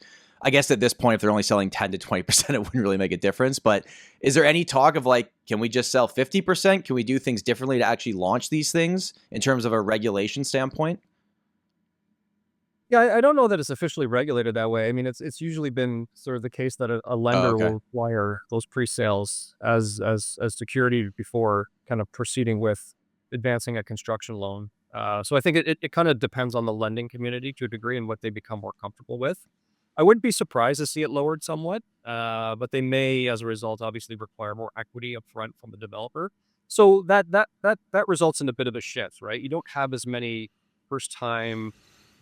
I guess at this point, if they're only selling 10 to 20%, it wouldn't really make a difference. But is there any talk of can we just sell 50%? Can we do things differently to actually launch these things in terms of a regulation standpoint? Yeah, I don't know that it's officially regulated that way. I mean, it's usually been sort of the case that a lender okay. will require those pre-sales as security before kind of proceeding with advancing a construction loan. So I think it kind of depends on the lending community to a degree and what they become more comfortable with. I wouldn't be surprised to see it lowered somewhat, but they may, as a result, obviously require more equity upfront from the developer. So that results in a bit of a shift, right? You don't have as many first-time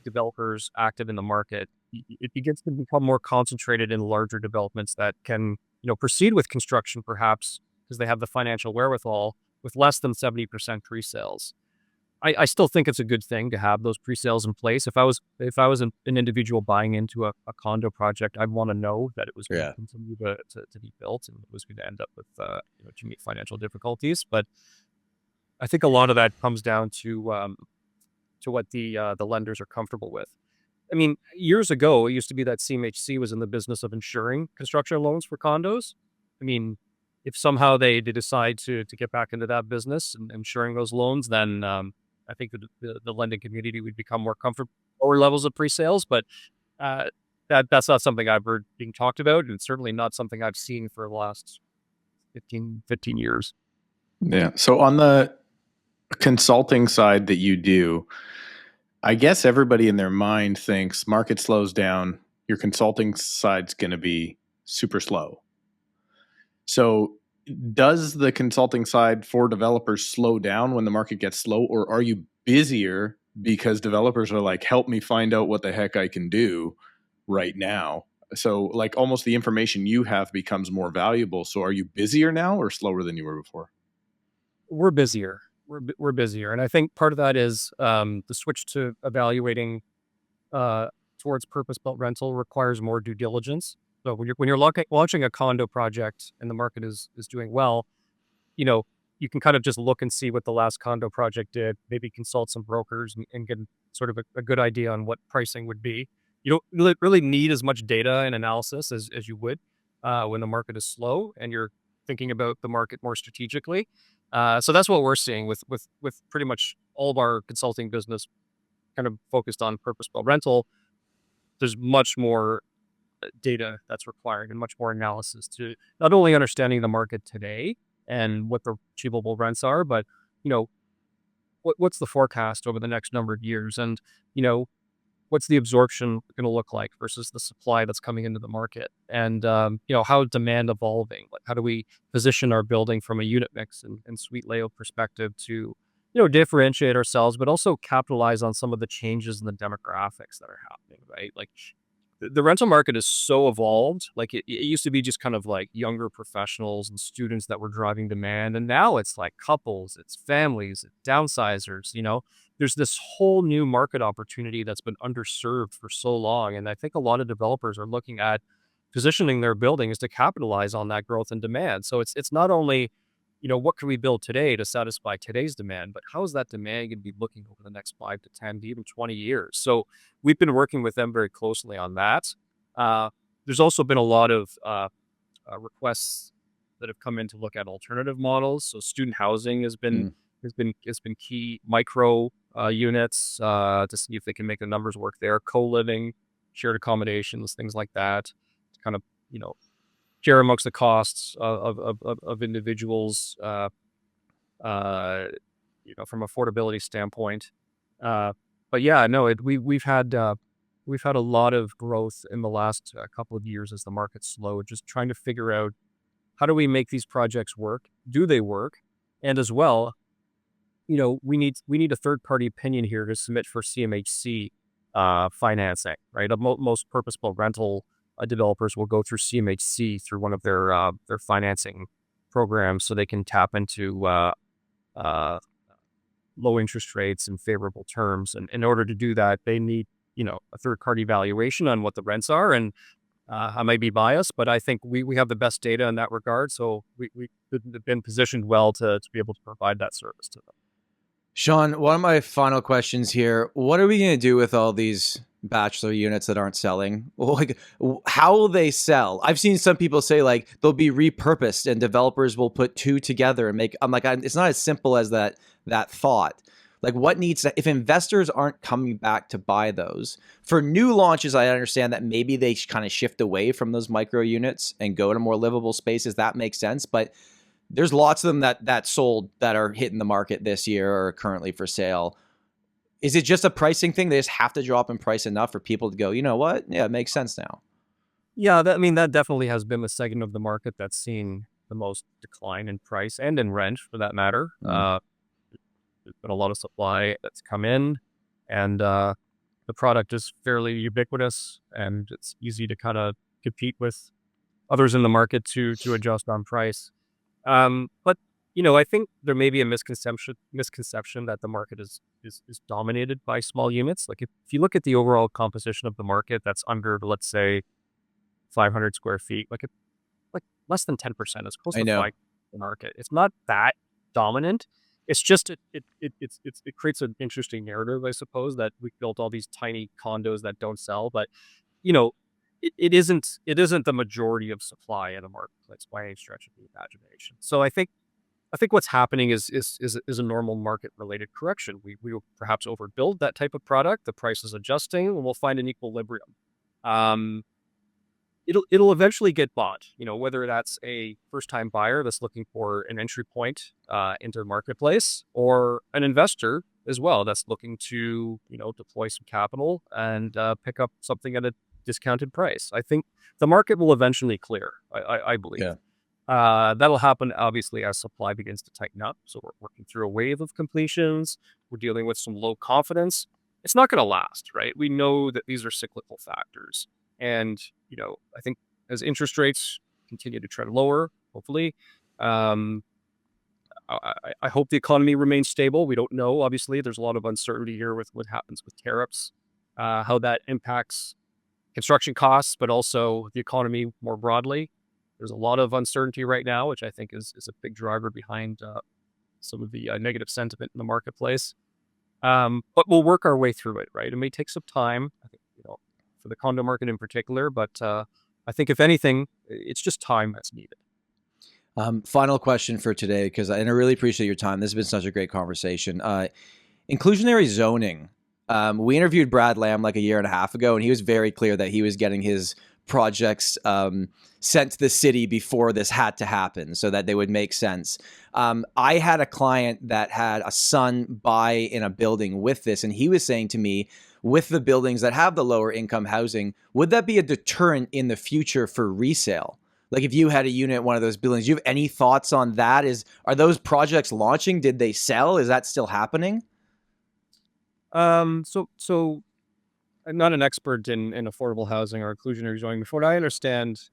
developers active in the market. It begins to become more concentrated in larger developments that can, proceed with construction perhaps because they have the financial wherewithal with less than 70% pre-sales. I still think it's a good thing to have those pre-sales in place. If I was an individual buying into a condo project, I'd want to know that it was going to continue to be built and it was going to end up with to meet financial difficulties. But I think a lot of that comes down to what the lenders are comfortable with. I mean, years ago, it used to be that CMHC was in the business of insuring construction loans for condos. I mean, if somehow they decide to get back into that business and insuring those loans, then I think the lending community would become more comfortable with lower levels of pre-sales. But uh, that's not something I've heard being talked about, and certainly not something I've seen for the last 15 years. Yeah. So on the consulting side that you do, I guess everybody in their mind thinks market slows down, your consulting side's going to be super slow. So does the consulting side for developers slow down when the market gets slow, or are you busier because developers are like, help me find out what the heck I can do right now? So like almost the information you have becomes more valuable. So are you busier now or slower than you were before? We're busier. We're busier, and I think part of that is the switch to evaluating towards purpose-built rental requires more due diligence. So when you're launching a condo project and the market is doing well, you can kind of just look and see what the last condo project did, maybe consult some brokers and get sort of a good idea on what pricing would be. You don't really need as much data and analysis as you would when the market is slow and you're thinking about the market more strategically. So that's what we're seeing with pretty much all of our consulting business kind of focused on purpose-built rental. There's much more data that's required and much more analysis to not only understanding the market today and what the achievable rents are, but what's the forecast over the next number of years, and what's the absorption going to look like versus the supply that's coming into the market, and how demand evolving. Like, how do we position our building from a unit mix and suite layout perspective to differentiate ourselves, but also capitalize on some of the changes in the demographics that are happening, right? Like, the rental market is so evolved. Like it used to be just kind of like younger professionals and students that were driving demand. And now it's like couples, it's families, it's downsizers, there's this whole new market opportunity that's been underserved for so long. And I think a lot of developers are looking at positioning their buildings to capitalize on that growth and demand. So it's not only, what can we build today to satisfy today's demand, but how is that demand going to be looking over the next 5 to 10 to even 20 years? So we've been working with them very closely on that. There's also been a lot of requests that have come in to look at alternative models. So student housing has been key. Micro units to see if they can make the numbers work there. Co-living, shared accommodations, things like that, to kind of share amongst the costs of individuals, from affordability standpoint. But yeah, no, we've had a lot of growth in the last couple of years as the market slowed, just trying to figure out how do we make these projects work? Do they work? And as well, we need a third party opinion here to submit for CMHC financing, right? Most purpose-built rental developers will go through CMHC through one of their financing programs, so they can tap into low interest rates and favorable terms. And in order to do that, they need a third party valuation on what the rents are. And I might be biased, but I think we have the best data in that regard. So we've been positioned well to be able to provide that service to them. Shaun, one of my final questions here: what are we going to do with all these bachelor units that aren't selling? Like, how will they sell? I've seen some people say like they'll be repurposed and developers will put two together and make. I'm like, it's not as simple as that thought. Like, what needs to, if investors aren't coming back to buy those for new launches? I understand that maybe they kind of shift away from those micro units and go to more livable spaces. That makes sense, but there's lots of them that sold that are hitting the market this year or currently for sale. Is it just a pricing thing? They just have to drop in price enough for people to go, you know what? Yeah, it makes sense now. Yeah, that definitely has been the segment of the market that's seen the most decline in price and in rent, for that matter. There's been a lot of supply that's come in, and the product is fairly ubiquitous, and it's easy to kind of compete with others in the market to adjust on price. But I think there may be a misconception that the market is dominated by small units. Like if you look at the overall composition of the market, that's under, let's say, 500 square feet, like less than 10%. It's close I to know. 5 the market. It's not that dominant. It's just it creates an interesting narrative, I suppose, that we built all these tiny condos that don't sell, but you know, it isn't the majority of supply in a marketplace by any stretch of the imagination. So I think what's happening is a normal market related correction. We will perhaps overbuild that type of product. The price is adjusting, and we'll find an equilibrium. Um, it'll eventually get bought. Whether that's a first time buyer that's looking for an entry point into the marketplace, or an investor as well that's looking to deploy some capital and pick up something at a discounted price. I think the market will eventually clear. I believe. Yeah. That'll happen obviously as supply begins to tighten up. So we're working through a wave of completions. We're dealing with some low confidence. It's not going to last, right? We know that these are cyclical factors. And, I think as interest rates continue to trend lower, hopefully, I hope the economy remains stable. We don't know. Obviously, there's a lot of uncertainty here with what happens with tariffs, how that impacts construction costs, but also the economy more broadly. There's a lot of uncertainty right now, which I think is a big driver behind some of the negative sentiment in the marketplace. But we'll work our way through it, right? It may take some time, I think, for the condo market in particular, but I think if anything, it's just time that's needed. Final question for today, and I really appreciate your time. This has been such a great conversation. Inclusionary zoning. We interviewed Brad Lamb like a year and a half ago, and he was very clear that he was getting his projects sent to the city before this had to happen so that they would make sense. I had a client that had a son buy in a building with this, and he was saying to me, with the buildings that have the lower income housing, would that be a deterrent in the future for resale? Like if you had a unit in one of those buildings, do you have any thoughts on that? Are those projects launching? Did they sell? Is that still happening? So I'm not an expert in affordable housing or inclusionary zoning. From what I understand,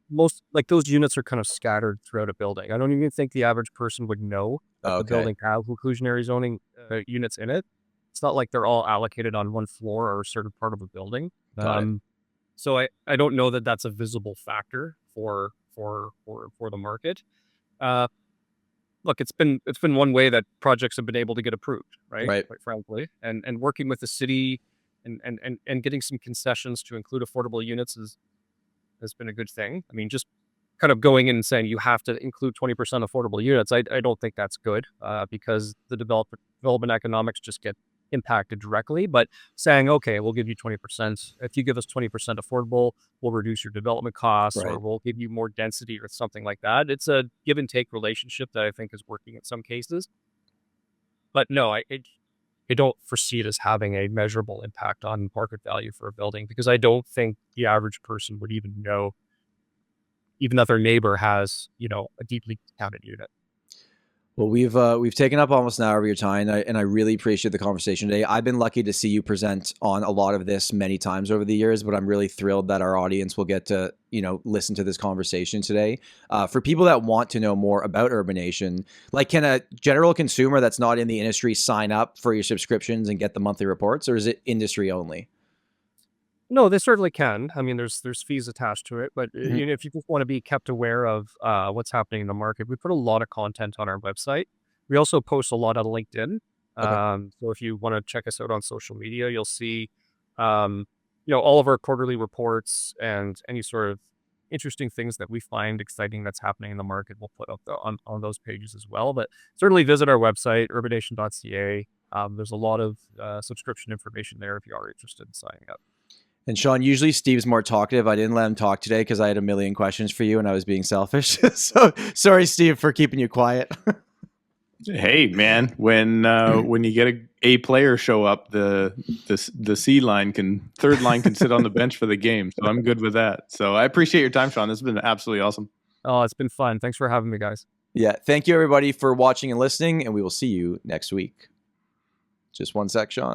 most like those units are kind of scattered throughout a building. I don't even think the average person would know that the building has inclusionary zoning units in it. It's not like they're all allocated on one floor or a certain part of a building. So I don't know that that's a visible factor for the market. Look, it's been one way that projects have been able to get approved, right? Quite frankly, and working with the city and getting some concessions to include affordable units has been a good thing. I mean, just kind of going in and saying you have to include 20% affordable units, I don't think that's good because the development economics just get impacted directly. But saying, okay, we'll give you 20%. If you give us 20% affordable, we'll reduce your development costs, or we'll give you more density or something like that. It's a give and take relationship that I think is working in some cases. But no, I don't foresee it as having a measurable impact on market value for a building, because I don't think the average person would even know, even that their neighbor has, a deeply discounted unit. Well, we've taken up almost an hour of your time, and I really appreciate the conversation today. I've been lucky to see you present on a lot of this many times over the years, but I'm really thrilled that our audience will get to listen to this conversation today. For people that want to know more about Urbanation, like, can a general consumer that's not in the industry sign up for your subscriptions and get the monthly reports, or is it industry only? No, they certainly can. I mean, there's fees attached to it, but if you just want to be kept aware of what's happening in the market, we put a lot of content on our website. We also post a lot on LinkedIn. So if you want to check us out on social media, you'll see, all of our quarterly reports and any sort of interesting things that we find exciting that's happening in the market. We'll put up on those pages as well. But certainly visit our website, urbanation.ca. There's a lot of subscription information there if you are interested in signing up. And Shaun, usually Steve's more talkative. I didn't let him talk today because I had a million questions for you and I was being selfish. So sorry, Steve, for keeping you quiet. Hey, man, when you get a player show up, the third line can sit on the bench for the game. So I'm good with that. So I appreciate your time, Shaun. This has been absolutely awesome. Oh, it's been fun. Thanks for having me, guys. Yeah. Thank you, everybody, for watching and listening, and we will see you next week. Just one sec, Shaun.